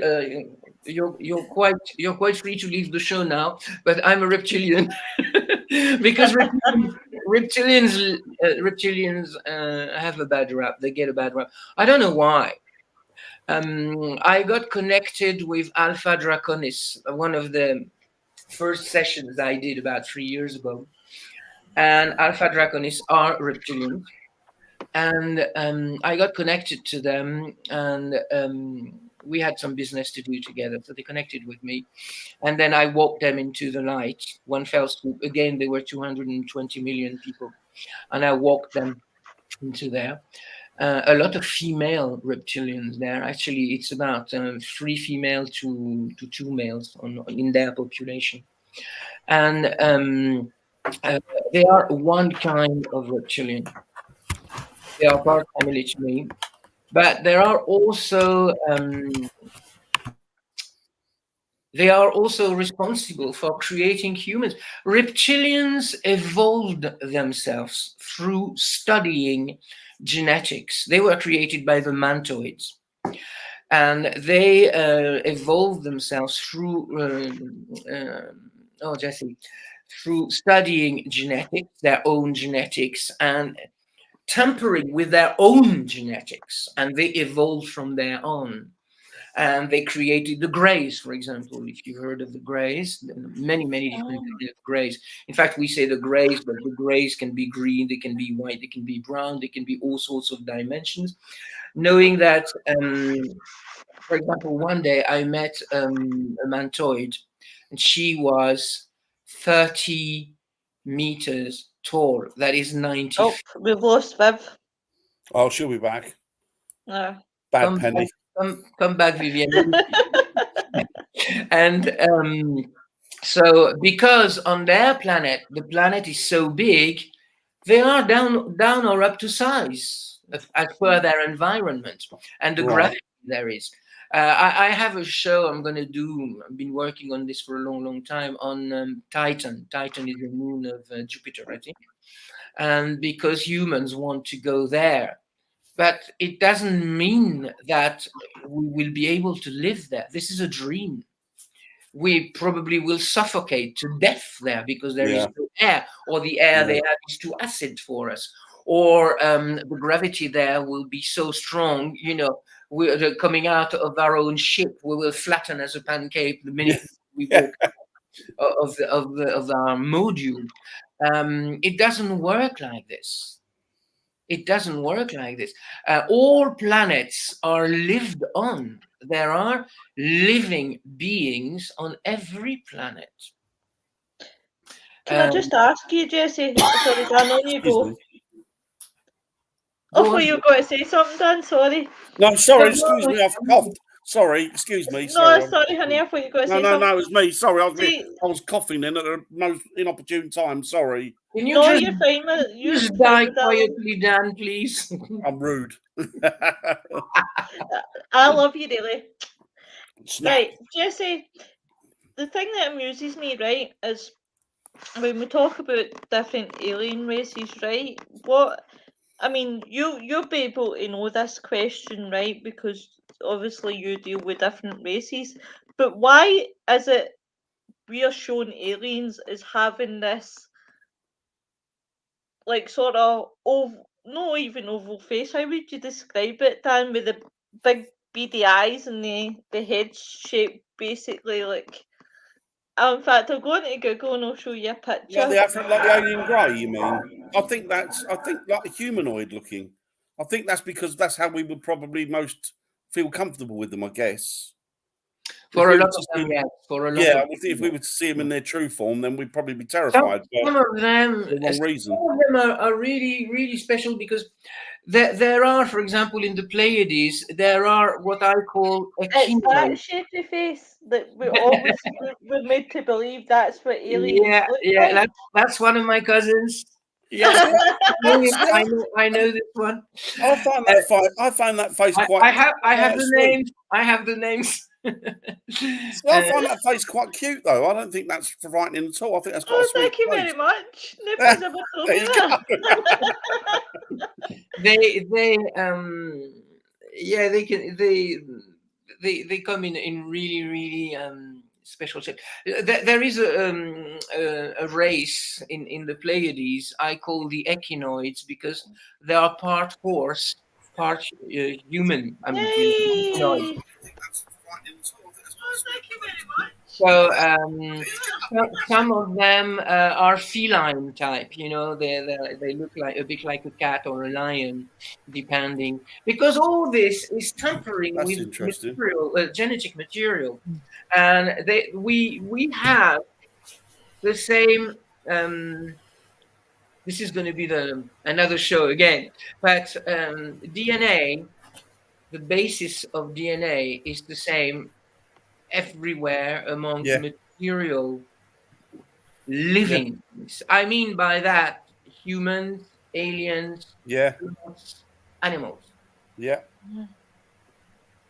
you're quite free to leave the show now. But I'm a reptilian because reptilians have a bad rap. They get a bad rap. I don't know why. I got connected with Alpha Draconis, one of the first sessions I did about 3 years ago. And Alpha Draconis are reptilians. And I got connected to them, and we had some business to do together. So they connected with me. And then I walked them into the light. One fell swoop. Again, there were 220 million people. And I walked them into there. A lot of female reptilians there. Actually, it's about 3 female to 2 males in their population. And they are one kind of reptilian. They are part family to me, but there are also they are also responsible for creating humans. Reptilians evolved themselves through studying genetics. They were created by the mantoids, and they evolved themselves through Jesse, through studying genetics, their own genetics, and tampering with their own genetics, and they evolved from there on. And they created the Greys, for example. If you've heard of the Greys, many different kinds of Greys. In fact, we say the Greys, but the Greys can be green, they can be white, they can be brown, they can be all sorts of dimensions. Knowing that, for example, one day I met a mantoid, and she was 30 meters tall. That is 90 Oh, feet. we've lost Viv. Oh, she'll be back. No. Bad Penny. Come back, Vivian. And so, because on their planet, the planet is so big, they are down or up to size as per their environment and the gravity there is. I have a show I'm going to do. I've been working on this for a long time on Titan. Titan is the moon of Jupiter, I think. And because humans want to go there, but it doesn't mean that we will be able to live there. This is a dream. We probably will suffocate to death there because there is no air, or the air they have is too acid for us, or the gravity there will be so strong, we're coming out of our own ship, we will flatten as a pancake the minute we walk out of our module. It doesn't work like this. It doesn't work like this. All planets are lived on. There are living beings on every planet. Can I just ask you, Jesse? Sorry, Dan, on you go. Oh, you got to say something, Dan? Sorry. No, sorry, excuse me, I've coughed. Sorry, excuse me. Sorry. No, sorry, honey, I thought you got to say something. No, it was me. Sorry, I was coughing in at the most inopportune time. Sorry. Can you you're fine. You just die quietly, Dan, please. I'm rude. I love you, really. Snap. Right, Jesse, the thing that amuses me, right, is when we talk about different alien races, right, you'll be able to know this question, right, because obviously you deal with different races, but why is it we are shown aliens as having this, like, sort of not even oval face, how would you describe it, Dan, with the big beady eyes and the head shape, basically, like... in fact, I'll go into Google and I'll show you a picture. Like the alien grey, you mean? I think like humanoid looking. I think that's because that's how we would probably most feel comfortable with them, I guess. For a lot of them, yes. For a lot of if we were to see them in their true form, then we'd probably be terrified. Some of them, for the wrong reason. Some of them are really, really special because there are, for example, in the Pleiades, there are what I call it's that shapy face that we're made to believe that's what aliens look like. That's one of my cousins. Yeah, I know this one. I find that face quite. I have the names. I have the names. So I find that face quite cute, though. I don't think that's frightening at all. I think that's quite a sweet thank you face. very much. Nippers a bit they come in really, really special shape. There is a race in the Pleiades I call the echinoids because they are part horse, part human. I mean, echinoid. Thank you very much. So some of them are feline type. They look like a bit like a cat or a lion, depending. Because all this is tampering with material, genetic material, and we have the same. This is going to be another show again, but DNA, the basis of DNA is the same everywhere among material living things. I mean by that humans, aliens, Yeah. plants, animals. Yeah.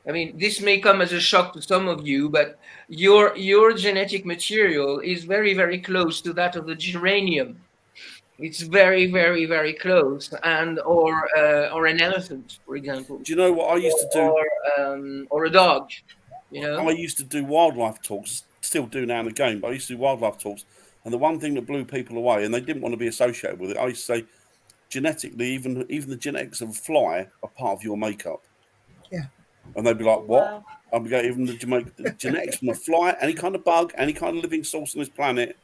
I mean, this may come as a shock to some of you, but your genetic material is very, very close to that of the geranium. It's very, very, very close, and or an elephant, for example, Do you know what I used to do? or a dog. I used to do wildlife talks, still do now and again, but I used to do wildlife talks. And the one thing that blew people away, and they didn't want to be associated with it, I used to say, genetically, even the genetics of a fly are part of your makeup. Yeah. And they'd be like, what? Wow. I'd be going, even the genetics from a fly, any kind of bug, any kind of living source on this planet,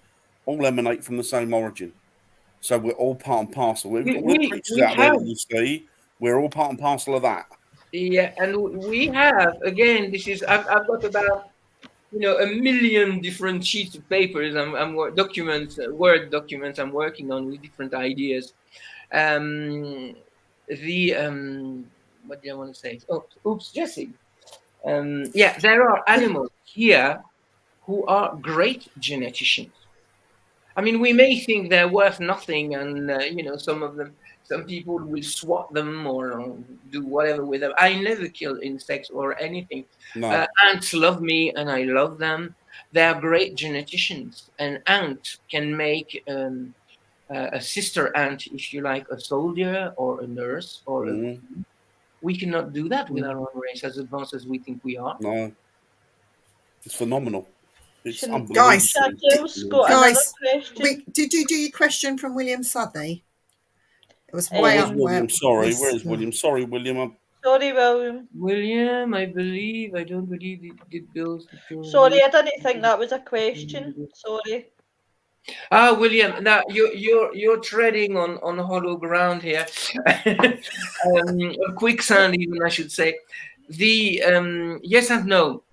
all emanate from the same origin. So we're all part and parcel. All the creatures We out there have. that you see, we're all part and parcel of that. Yeah, and we have, again, this is I've got about a million different sheets of papers. Documents, Word documents I'm working on with different ideas. What do I want to say? Oh, oops, Jesse. Yeah, there are animals here who are great geneticians. I mean, we may think they're worth nothing, and some people will swat them or do whatever with them. I never kill insects or anything. No. Ants love me, and I love them. They are great geneticians. An ant can make a sister ant, if you like, a soldier or a nurse or we cannot do that with our own race as advanced as we think we are. No. It's phenomenal. It's unbelievable. Guys, Shakil's got another question. Did you do your question from William Southey? It was way up. William? Sorry, where is William? Sorry, William. Sorry, William. William, I don't believe it did those. Sorry, I didn't think that was a question. Sorry. William, now you're treading on hollow ground here. Quicksand, even, I should say. The yes and no,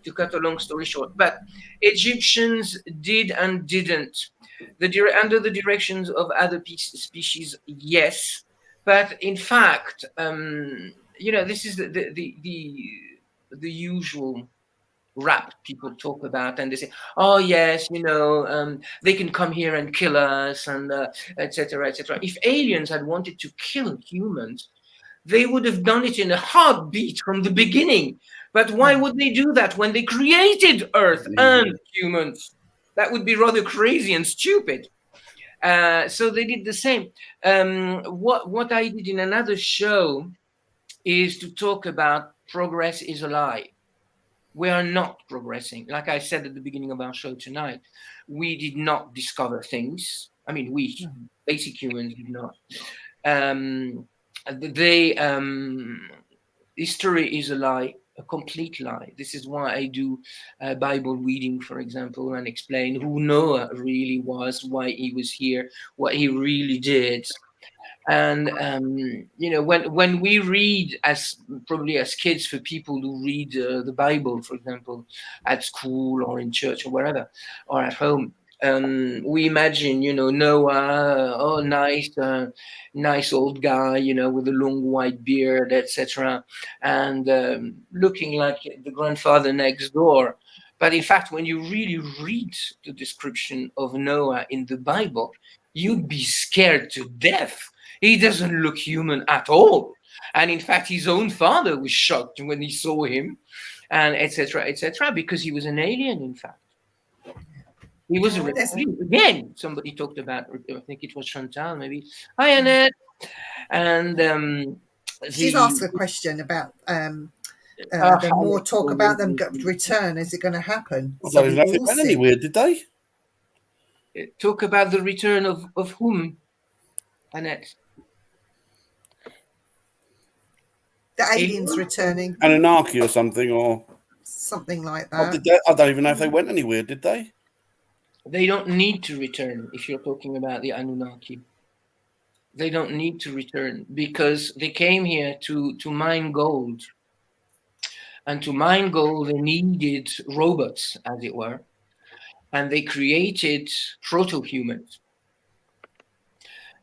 to cut a long story short, but Egyptians did and didn't. Under the directions of other species, yes, but in fact, this is the usual rap people talk about, and they say, oh yes, they can come here and kill us, and etc., etc. If aliens had wanted to kill humans, they would have done it in a heartbeat from the beginning. But why would they do that when they created Earth and humans? That would be rather crazy and stupid. So they did the same. What I did in another show is to talk about progress is a lie. We are not progressing. Like I said at the beginning of our show tonight, we did not discover things. I mean, we, basic humans, did not. History is a lie, a complete lie. This is why I do Bible reading, for example, and explain who Noah really was, why he was here, what he really did. And when we read, as kids, for people who read the Bible, for example, at school or in church or wherever, or at home, we imagine, Noah, nice old guy, with a long white beard, etc., and looking like the grandfather next door. But in fact, when you really read the description of Noah in the Bible, you'd be scared to death. He doesn't look human at all. And in fact, his own father was shocked when he saw him, and etc., because he was an alien, in fact. He was a reptilian. Again, somebody talked about, I think it was Chantal, maybe. Hi, Annette. And she's asked a question about the more talk about them return. Is it going to happen? I don't know if it went anywhere, did they? Talk about the return of whom, Annette? The aliens returning. Anunnaki or something, or something like that. I don't even know if they went anywhere, did they? They don't need to return if you're talking about the Anunnaki. They don't need to return because they came here to mine gold. And to mine gold, they needed robots, as it were. And they created proto-humans.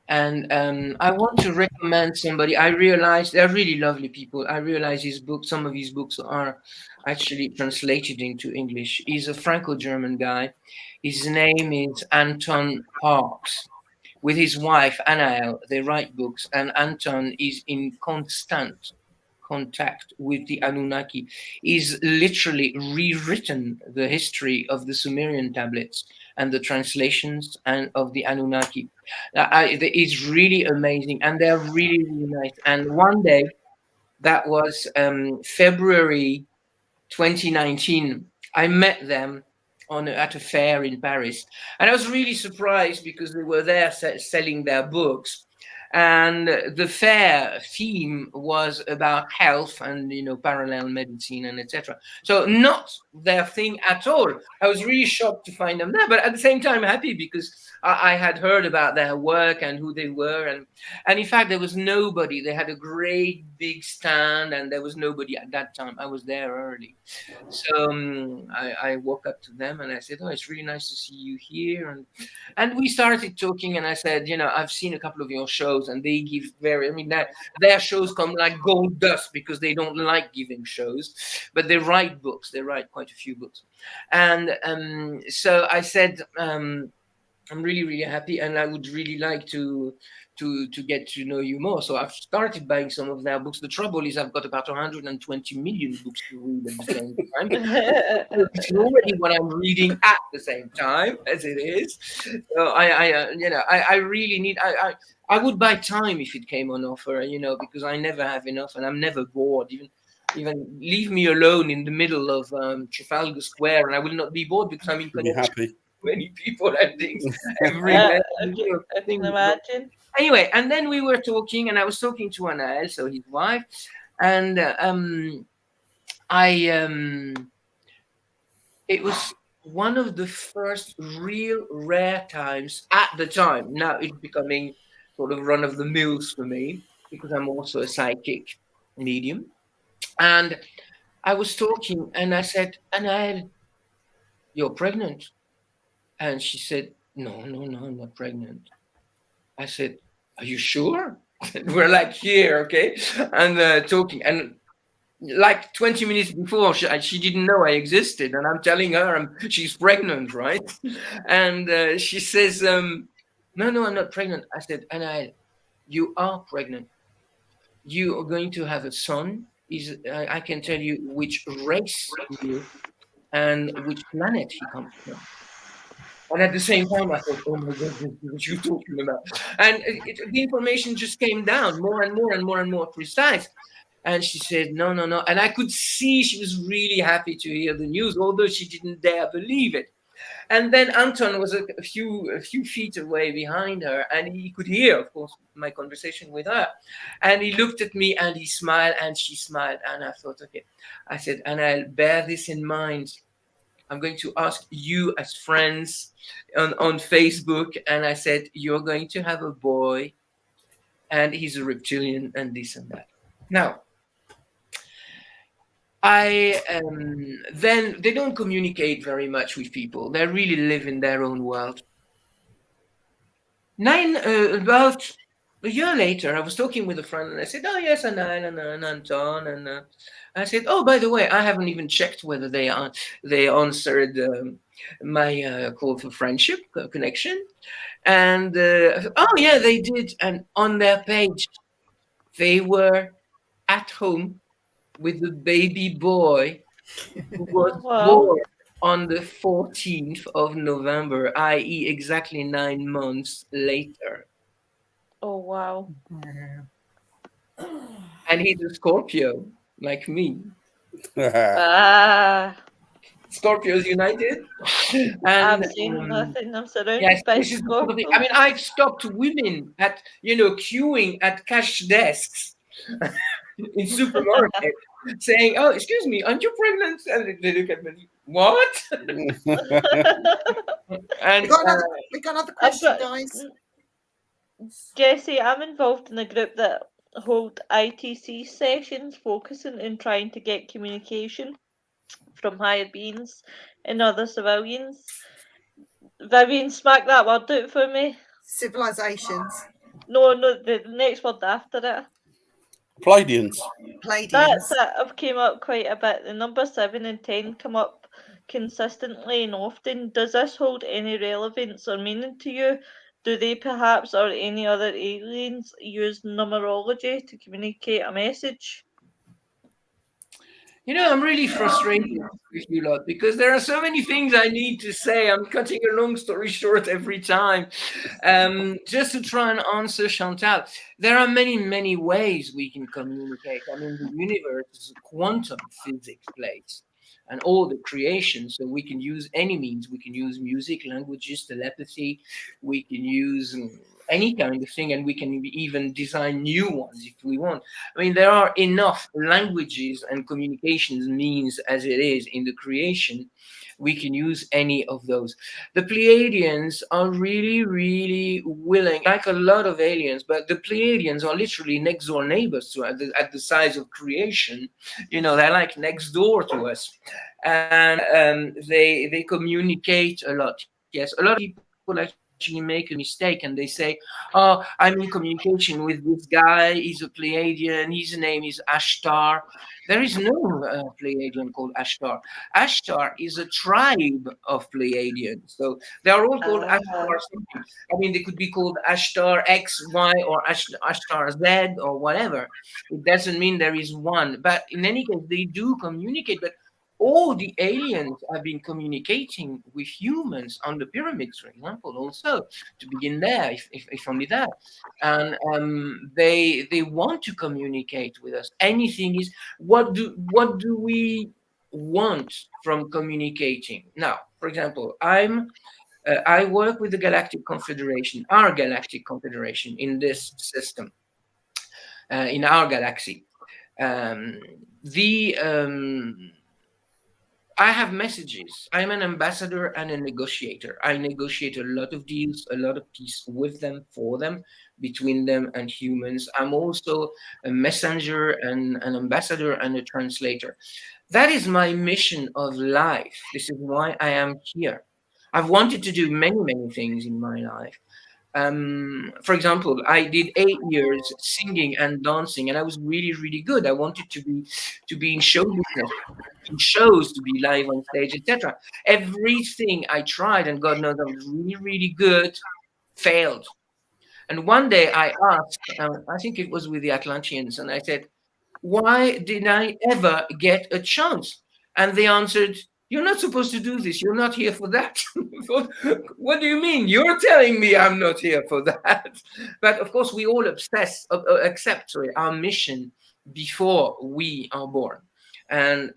And I want to recommend somebody. I realize they're really lovely people. I realize some of his books are actually translated into English. He's a Franco-German guy. His name is Anton Parks. With his wife, Anael, they write books, and Anton is in constant contact with the Anunnaki. He's literally rewritten the history of the Sumerian tablets and the translations and of the Anunnaki. It's really amazing, and they're really, really nice. And one day, that was February 2019, I met them at a fair in Paris, and I was really surprised because they were there selling their books, and the fair theme was about health and parallel medicine and etc. So not their thing at all. I was really shocked to find them there, but at the same time happy because I had heard about their work and who they were, and in fact there was nobody. They had a great big stand and there was nobody at that time. I was there early. So I walked up to them and I said, "Oh, it's really nice to see you here." And we started talking, and I said, "I've seen a couple of your shows, and they give their shows come like gold dust because they don't like giving shows, but they write books. They write quite a few books." And so I said, "I'm really, really happy, and I would really like to get to know you more." So I've started buying some of their books. The trouble is I've got about 120 million books to read at the same time. It's already what I'm reading at the same time as it is. So I really need. I would buy time if it came on offer, because I never have enough, and I'm never bored. Even leave me alone in the middle of Trafalgar Square, and I will not be bored because I'm in You're connection happy. with many people and things. Every I can imagine. Anyway, and then we were talking, and I was talking to Anael, so his wife, and it was one of the first real rare times at the time. Now it's becoming sort of run of the mills for me because I'm also a psychic medium. And I was talking, and I said, "Anael, you're pregnant?" And she said, no, I'm not pregnant. I said, "Are you sure?" We're like here, okay? And talking. And like 20 minutes before, she didn't know I existed. And I'm telling her she's pregnant, right? And she says, no, I'm not pregnant. I said, "Anael, you are pregnant. You are going to have a son. I can tell you which race he is and which planet he comes from." And at the same time, I thought, "Oh my God, what you talking about?" And the information just came down more and more and more and more precise. And she said, no. And I could see she was really happy to hear the news, although she didn't dare believe it. And then Anton was a few feet away behind her, and he could hear, of course, my conversation with her. And he looked at me and he smiled, and she smiled. And I thought, okay. I said, "And I'll bear this in mind. I'm going to ask you as friends on Facebook." And I said, "You're going to have a boy, and he's a reptilian, and this and that." Now, then they don't communicate very much with people. They really live in their own world. About a year later, I was talking with a friend, and I said, "Oh yes, and Anton," and I said, "Oh, by the way, I haven't even checked whether they answered my call for friendship connection." And oh yeah, they did. And on their page, they were at home with the baby boy who was born on the 14th of November, i.e. exactly 9 months later. Oh, wow. And he's a Scorpio, like me. Scorpios United. And, I'm saying nothing. I'm surrounded by Scorpios. I mean, I've stopped women at, queuing at cash desks in supermarket saying, "Oh, excuse me, aren't you pregnant?" And they look at me, "What?" And we got another question, guys. Jesse, I'm involved in a group that hold ITC sessions focusing on trying to get communication from higher beings and other civilians. Vivian, smack that word out for me. Civilizations. No, the next word after it. Pleiadians. That's it. I've came up quite a bit. The number 7 and 10 come up consistently and often. Does this hold any relevance or meaning to you? Do they perhaps or any other aliens use numerology to communicate a message? I'm really frustrated with you lot because there are so many things I need to say. I'm cutting a long story short every time. Just to try and answer Chantal, there are many, many ways we can communicate. I mean, the universe is a quantum physics place and all the creation. So we can use any means. We can use music, languages, telepathy. We can use any kind of thing, and we can even design new ones if we want. I mean, there are enough languages and communications means as it is in the creation. We can use any of those. The Pleiadians are really, really willing, like a lot of aliens, but the Pleiadians are literally next door neighbors to us at the size of creation. They're like next door to us. And they communicate a lot. Yes, a lot of people actually make a mistake and they say, "Oh, I'm in communication with this guy. He's a Pleiadian. His name is Ashtar." There is no Pleiadian called Ashtar. Ashtar is a tribe of Pleiadians. So they are all called Ashtar something. I mean, they could be called Ashtar X, Y, or Ashtar Z, or whatever. It doesn't mean there is one. But in any case, they do communicate. But all the aliens have been communicating with humans on the pyramids, for example, also to begin there, if only that. And they want to communicate with us. Anything is what do we want from communicating? Now, for example, I work with the Galactic Confederation, our Galactic Confederation in this system, in our galaxy. I have messages. I'm an ambassador and a negotiator. I negotiate a lot of deals, a lot of peace with them, for them, between them and humans. I'm also a messenger and an ambassador and a translator. That is my mission of life. This is why I am here. I've wanted to do many, many things in my life. For example, I did 8 years singing and dancing, and I was really, really good. I wanted to be in show business, in shows, to be live on stage, etc. Everything I tried, and God knows I was really, really good, failed. And one day I asked, I think it was with the Atlanteans, and I said, "Why did I ever get a chance?" And they answered, "You're not supposed to do this. You're not here for that." What do you mean? You're telling me I'm not here for that? But of course, we all accept our mission before we are born. And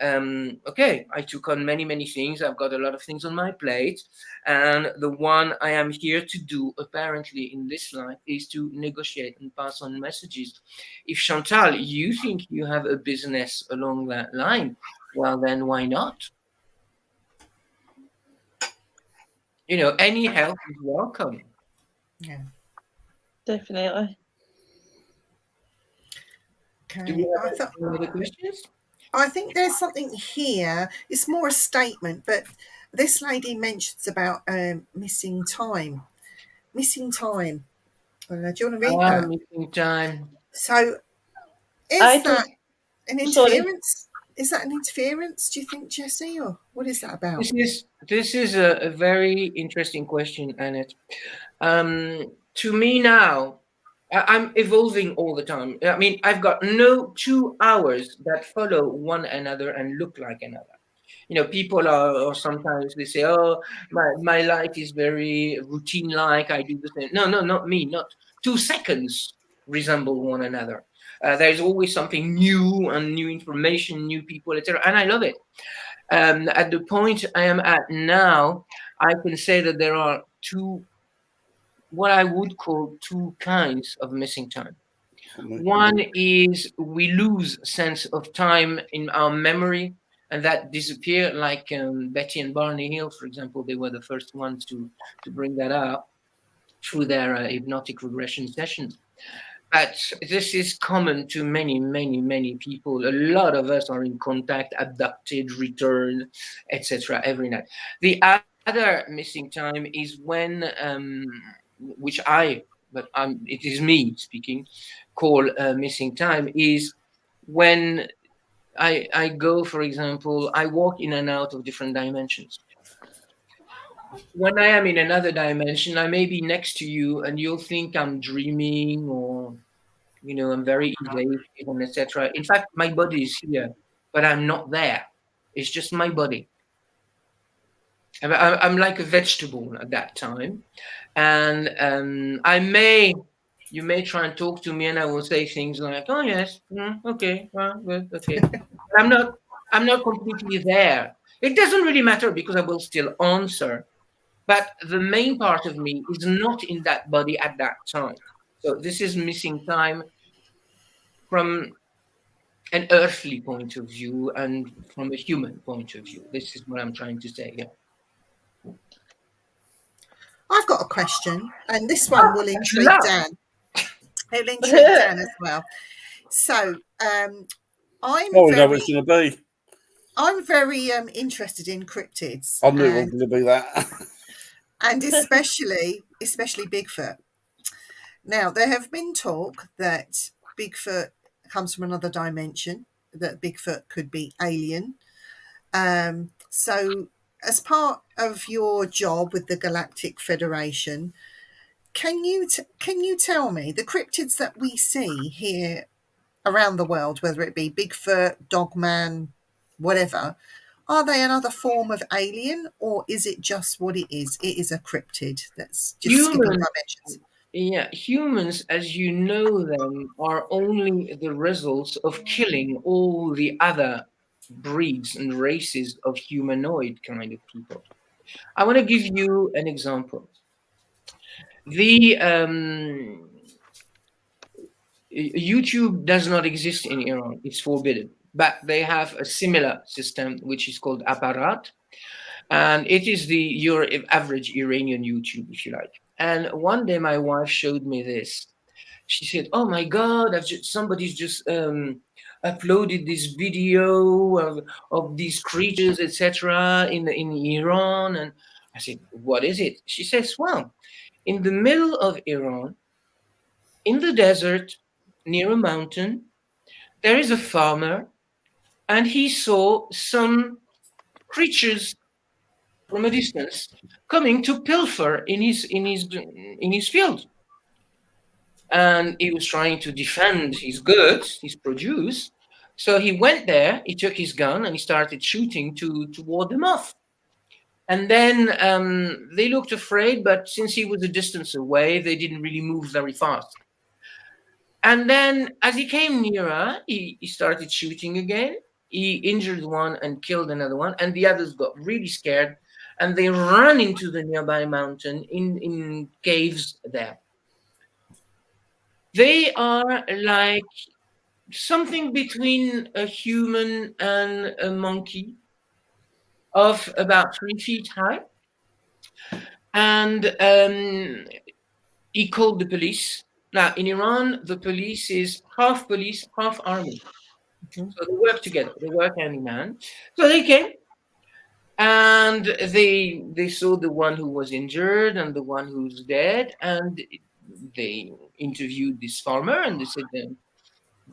okay, I took on many, many things. I've got a lot of things on my plate. And the one I am here to do, apparently, in this life is to negotiate and pass on messages. If Chantal, you think you have a business along that line, well, then why not? Any help is welcome. Yeah. Definitely. Do Okay. you have any other questions? I think there's something here. It's more a statement, but this lady mentions about missing time. Missing time. Do you want to read that? Missing time. So, I is that an sorry. interference? Is that an interference, do you think, Jesse, or what is that about? This is a very interesting question, Annette. To me now, I'm evolving all the time. I mean, I've got no 2 hours that follow one another and look like another. People are sometimes they say, "Oh, my life is very routine-like. I do the same." No, not me. Not 2 seconds resemble one another. There's always something new and new information, new people, etc. And I love it. At the point I am at now, I can say that there are what I would call two kinds of missing time. One is we lose sense of time in our memory, and that disappear, like Betty and Barney Hill, for example. They were the first ones to bring that up through their hypnotic regression sessions. But this is common to many, many, many people. A lot of us are in contact, abducted, returned, etc. every night. The other missing time is when, it is me speaking, call missing time, is when I go, for example, I walk in and out of different dimensions. When I am in another dimension, I may be next to you and you'll think I'm dreaming, or I'm very evasive and etc. In fact, my body is here, but I'm not there. It's just my body. I'm like a vegetable at that time, and you may try and talk to me, and I will say things like, "Oh yes, okay, well, good, okay." I'm not. I'm not completely there. It doesn't really matter because I will still answer, but the main part of me is not in that body at that time. So this is missing time from an earthly point of view and from a human point of view. This is what I'm trying to say. Yeah. I've got a question, and this one will intrigue Love. Dan. It'll intrigue Dan as well. So, I'm Oh, we know what it's going to be. I'm very interested in cryptids. I knew it was going to be that. And especially Bigfoot. Now, there have been talk that Bigfoot comes from another dimension, that Bigfoot could be alien. So, as part of your job with the Galactic Federation, can you tell me the cryptids that we see here around the world, whether it be Bigfoot, Dogman, whatever, are they another form of alien, or is it just what it is? It is a cryptid that's just skipping dimensions. Yeah, humans, as you know them, are only the results of killing all the other breeds and races of humanoid kind of people. I want to give you an example. The YouTube does not exist in Iran. It's forbidden. But they have a similar system, which is called Aparat. And it is your average Iranian YouTube, if you like. And one day my wife showed me this. She said, "Oh my God, somebody's just uploaded this video of these creatures, etc., in Iran." And I said, "What is it?" She says, "Well, in the middle of Iran, in the desert, near a mountain, there is a farmer, and he saw some creatures from a distance coming to pilfer in his field. And he was trying to defend his goods, his produce. So he went there, he took his gun, and he started shooting to ward them off. And then they looked afraid, but since he was a distance away, they didn't really move very fast. And then as he came nearer, he started shooting again. He injured one and killed another one, and the others got really scared, and they ran into the nearby mountain in caves there. They are like something between a human and a monkey, of about 3 feet high. And he called the police. Now, in Iran, the police is half police, half army. So they work together. They work hand in hand. So they came, and they saw the one who was injured and the one who's dead, and they interviewed this farmer, and they said,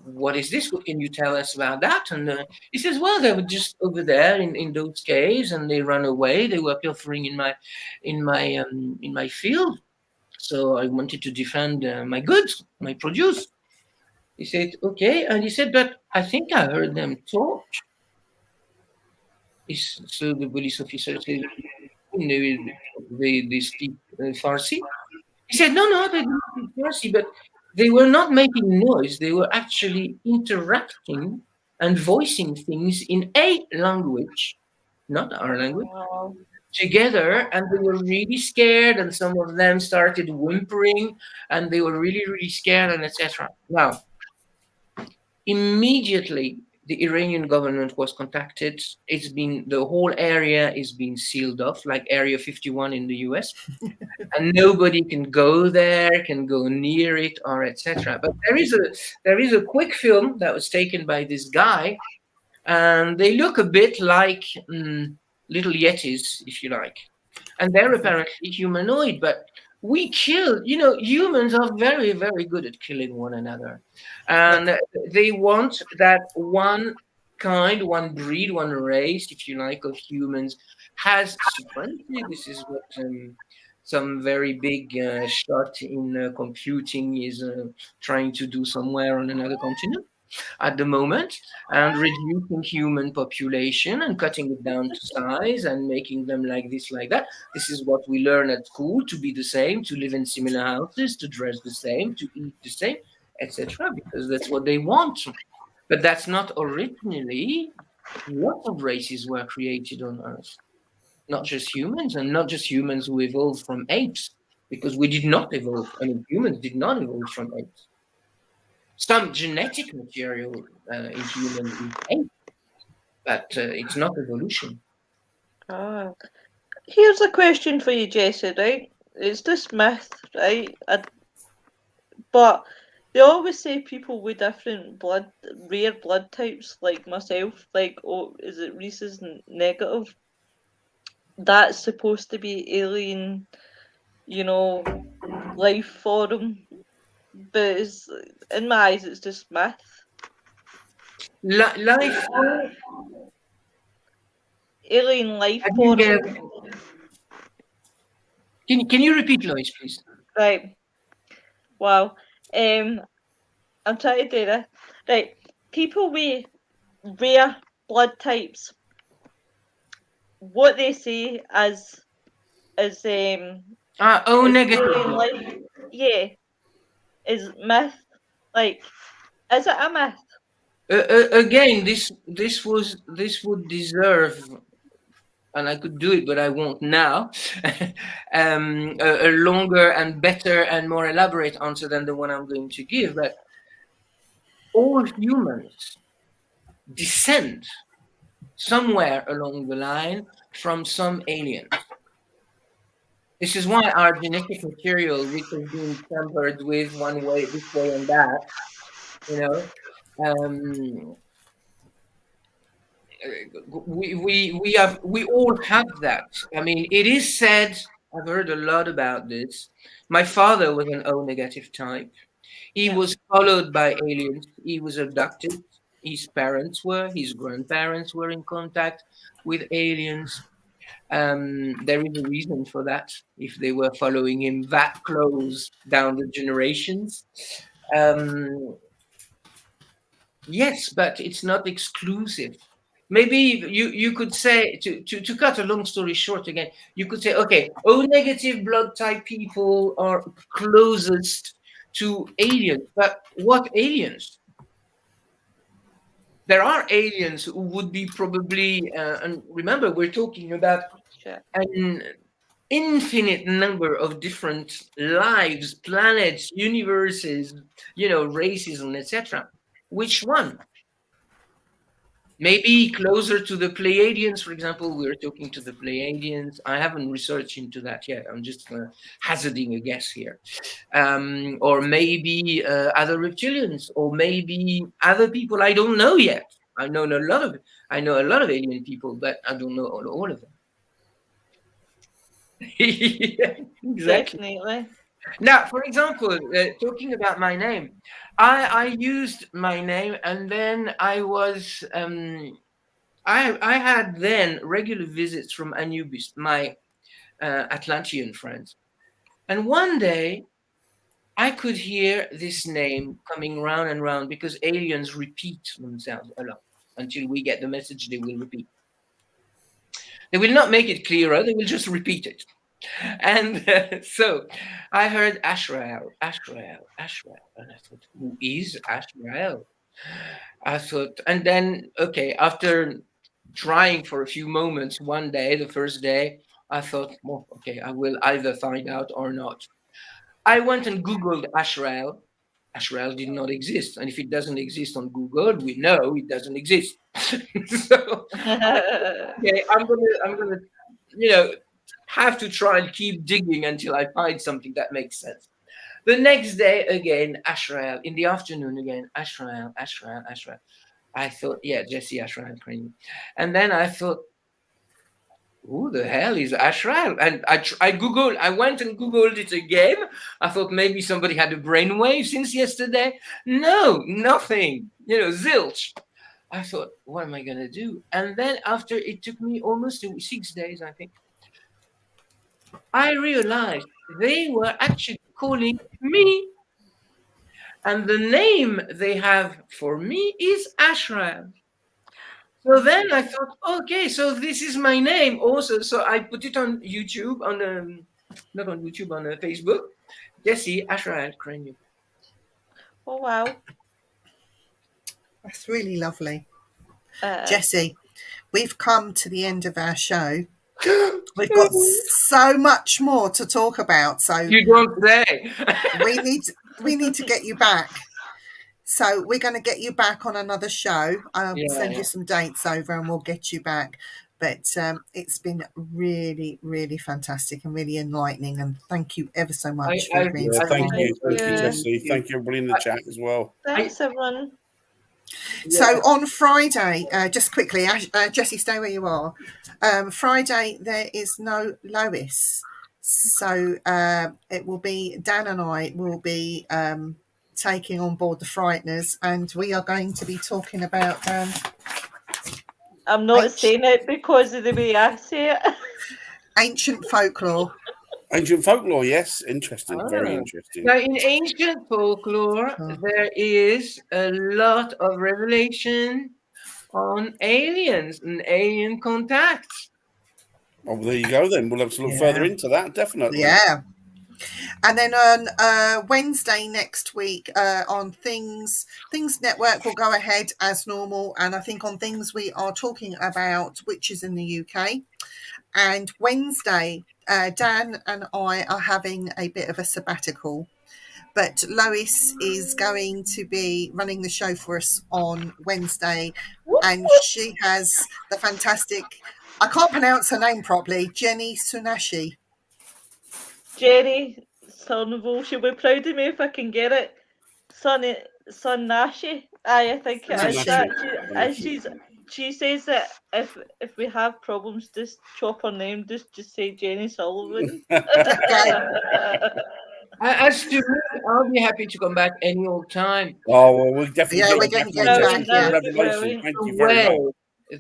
"What is this? What can you tell us about that?" And he says, "Well, they were just over there in those caves, and they ran away. They were pilfering in my field. So I wanted to defend my goods, my produce." He said, "Okay," and he said, "But I think I heard them talk." So the police officer said, "They speak Farsi." He said, "No, they didn't speak Farsi, but they were not making noise. They were actually interacting and voicing things in a language, not our language, together, and they were really scared, and some of them started whimpering, and they were really, really scared, and etc." Now, immediately, the Iranian government was contacted. The whole area is being sealed off, like Area 51 in the US, and nobody can go there, can go near it, or etc. But there is a quick film that was taken by this guy, and they look a bit like little yetis, if you like, and they're apparently humanoid, but we kill, humans are very, very good at killing one another, and they want that one kind, one breed, one race, if you like, of humans has supremacy. This is what some very big shot in computing is trying to do somewhere on another continent at the moment, and reducing human population and cutting it down to size and making them like this, like that. This is what we learn at school, to be the same, to live in similar houses, to dress the same, to eat the same, etc., because that's what they want. But that's not originally what of races were created on Earth. Not just humans, and not just humans who evolved from apes, because we did not evolve. I mean, humans did not evolve from apes. Some genetic material in human is ape, but it's not evolution. Ah. Here's a question for you, Jesse, right? It's this myth, right? But they always say people with different rare blood types, like myself, like, oh, is it Rhesus negative? That's supposed to be alien, life form. But in my eyes, it's just myth. Life form? Alien life form. Can you repeat, Lois, please? Right. Wow. I'm trying to do this. Right. People with rare blood types, what they say as O negative. life, yeah, is myth. Like, is it a myth? Again, this would deserve, and I could do it, but I won't now, a longer and better and more elaborate answer than the one I'm going to give. But all humans descend somewhere along the line from some aliens. This is why our genetic material, which has been tampered with one way, this way and that, we all have that. I mean, it is said, I've heard a lot about this. My father was an O negative type. He was followed by aliens. He was abducted. His parents were, his grandparents were in contact with aliens. There is a reason for that, if they were following him that close down the generations. Yes, but it's not exclusive. Maybe you could say, to cut a long story short again, you could say, okay, O negative blood type people are closest to aliens. But what aliens? There are aliens who would be probably, and remember, we're talking about an infinite number of different lives, planets, universes, races, and etc. Which one? Maybe closer to the Pleiadians, for example. We're talking to the Pleiadians. I haven't researched into that yet. I'm just hazarding a guess here. Or maybe other reptilians, or maybe other people I don't know yet. I know a lot of alien people, but I don't know all of them. Yeah, exactly. Definitely. Now, for example, talking about my name, I used my name, and then I was I had then regular visits from Anubis, my Atlantean friends, and one day I could hear this name coming round and round, because aliens repeat themselves a lot. Until we get the message, they will repeat. They will not make it clearer, they will just repeat it. And so I heard Ashrael, and I thought, who is Ashrael? I thought, and then, okay, after trying for a few moments, one day, the first day, I thought, well, okay, I will either find out or not. I went and Googled Ashrael. Ashrael did not exist. And if it doesn't exist on Google, we know it doesn't exist. So, okay, I'm gonna, have to try and keep digging until I find something that makes sense. The next day, again, Ashrael. In the afternoon, again, Ashrael. I thought, yeah, Jesse Craignou. And then I thought, who the hell is Ashrael? And I went and Googled it again. I thought maybe somebody had a brainwave since yesterday. No, nothing. Zilch. I thought, what am I going to do? And then after it took me almost 6 days, I think, I realized they were actually calling me. And the name they have for me is Ashram. So then I thought, okay, so this is my name also. So I put it on YouTube, not on YouTube, on Facebook, Jesse Craignou. Oh wow. That's really lovely. Jesse, we've come to the end of our show. We've got so much more to talk about. So You don't say. we need to get you back. So we're going to get you back on another show. I'll send you some dates over and we'll get you back. But it's been really, really fantastic and really enlightening. And thank you ever so much for being so thank kind. you, Jesse. Thank you, everybody in the chat as well. Thanks, everyone. So on Friday, just quickly, Jesse, stay where you are. Friday, there is no Lois. So it will be Dan and I will be taking on board the Frighteners, and we are going to be talking about I'm not saying it because of the way I say it. Ancient folklore. Ancient folklore, yes. Interesting. Very interesting. Now, in ancient folklore, there is a lot of revelation on aliens and alien contacts. Oh, well, there you go then. We'll have to look further into that, definitely. Yeah. And then on Wednesday next week on Things Network will go ahead as normal. And I think on Things we are talking about witches in the UK. And Wednesday, Dan and I are having a bit of a sabbatical. But Lois is going to be running the show for us on Wednesday. And she has the fantastic, I can't pronounce her name properly, Jenny Sunashi. Jenny Sonville, she'll be proud of me if I can get it. Nashi. I think it is that. She says that if we have problems, just chop her name, just say Jenny Sullivan. As to me, I'll be happy to come back any old time. Oh, well, we'll definitely we're going to get back. Congratulations. Thank you very much.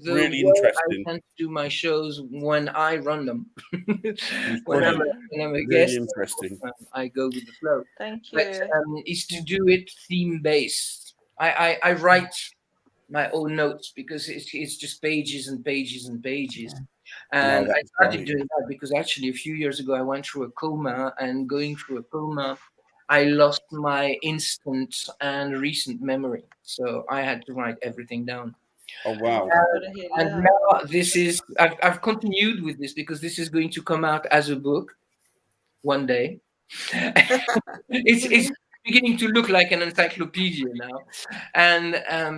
Really interesting. I tend to do my shows when I run them. when I'm a guest, really interesting. I go with the flow. Thank you. But is to do it theme based. I write my own notes because it's just pages and pages and pages. And I started doing that because actually a few years ago I went through a coma, and going through a coma, I lost my instant and recent memory. So I had to write everything down. Oh, wow. And now I've continued with this because this is going to come out as a book one day. It's beginning to look like an encyclopedia now. And I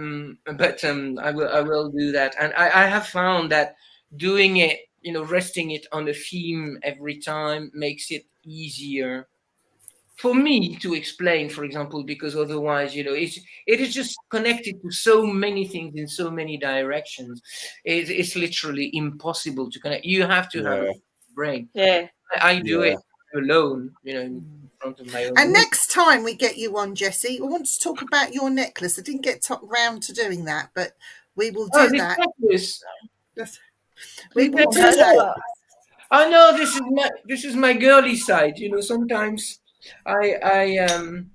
will do that. And I have found that doing it, resting it on a theme every time makes it easier for me to explain, for example, because otherwise, it is just connected to so many things in so many directions. It's literally impossible to connect. You have to have a brain. Yeah. I do it alone, in front of my own. And next time we get you on, Jesse, we want to talk about your necklace. I didn't get round to doing that, but we will do that. Necklace. We will do that. Oh no, this is my girly side. Sometimes I'm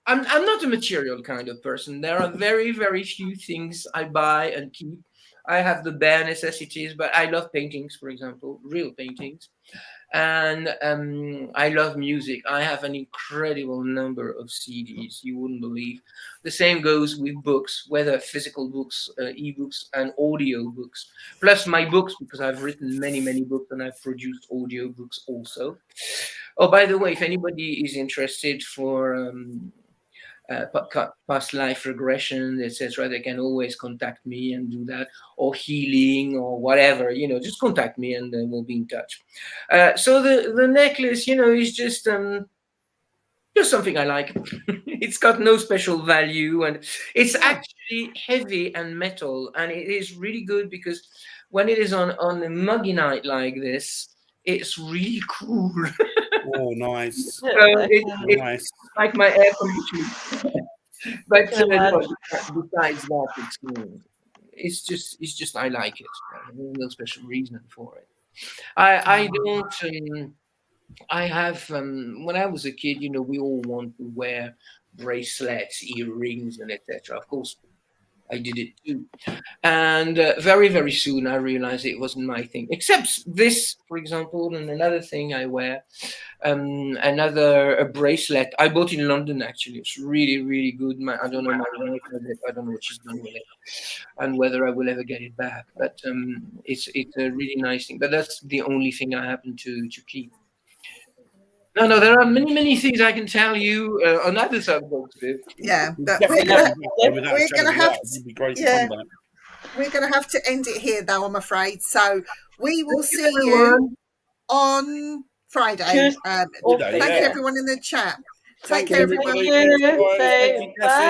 not a material kind of person. There are very, very few things I buy and keep. I have the bare necessities, but I love paintings, for example, real paintings. And I love music. I have an incredible number of CDs, you wouldn't believe. The same goes with books, whether physical books, ebooks, and audio books. Plus my books, because I've written many, many books, and I've produced audio books also. Oh, by the way, if anybody is interested for past life regression, etc., they can always contact me and do that, or healing or whatever, just contact me and we'll be in touch. So the necklace, is just something I like. It's got no special value, and it's actually heavy and metal, and it is really good because when it is on a muggy night like this, it's really cool. Oh, nice. So it's like my air conditioning. But Can no, imagine. besides that, it's just I like it. No special reason for it. I don't. I have when I was a kid, we all want to wear bracelets, earrings, and etc. Of course, I did it too. And very, very soon I realized it wasn't my thing. Except this, for example, and another thing I wear, another a bracelet I bought in London. Actually, it's really, really good. I don't know, my wife has it. I don't know what she's done with it, and whether I will ever get it back. But it's a really nice thing. But that's the only thing I happen to keep. No, there are many, many things I can tell you on other subjects, Viv. Yeah, We but definitely have to go without a we're shadow gonna of a have doubt. to, It'd be great to yeah, come back. we're gonna have to end it here, though. I'm afraid. So we will Thank you, see you everyone. on Friday. Tuesday. Good day, Thank you, yeah. everyone in the chat. Take Thank care, you, everyone. everybody. Thank Thanks, you. guys. Thank you, Jesse. Bye.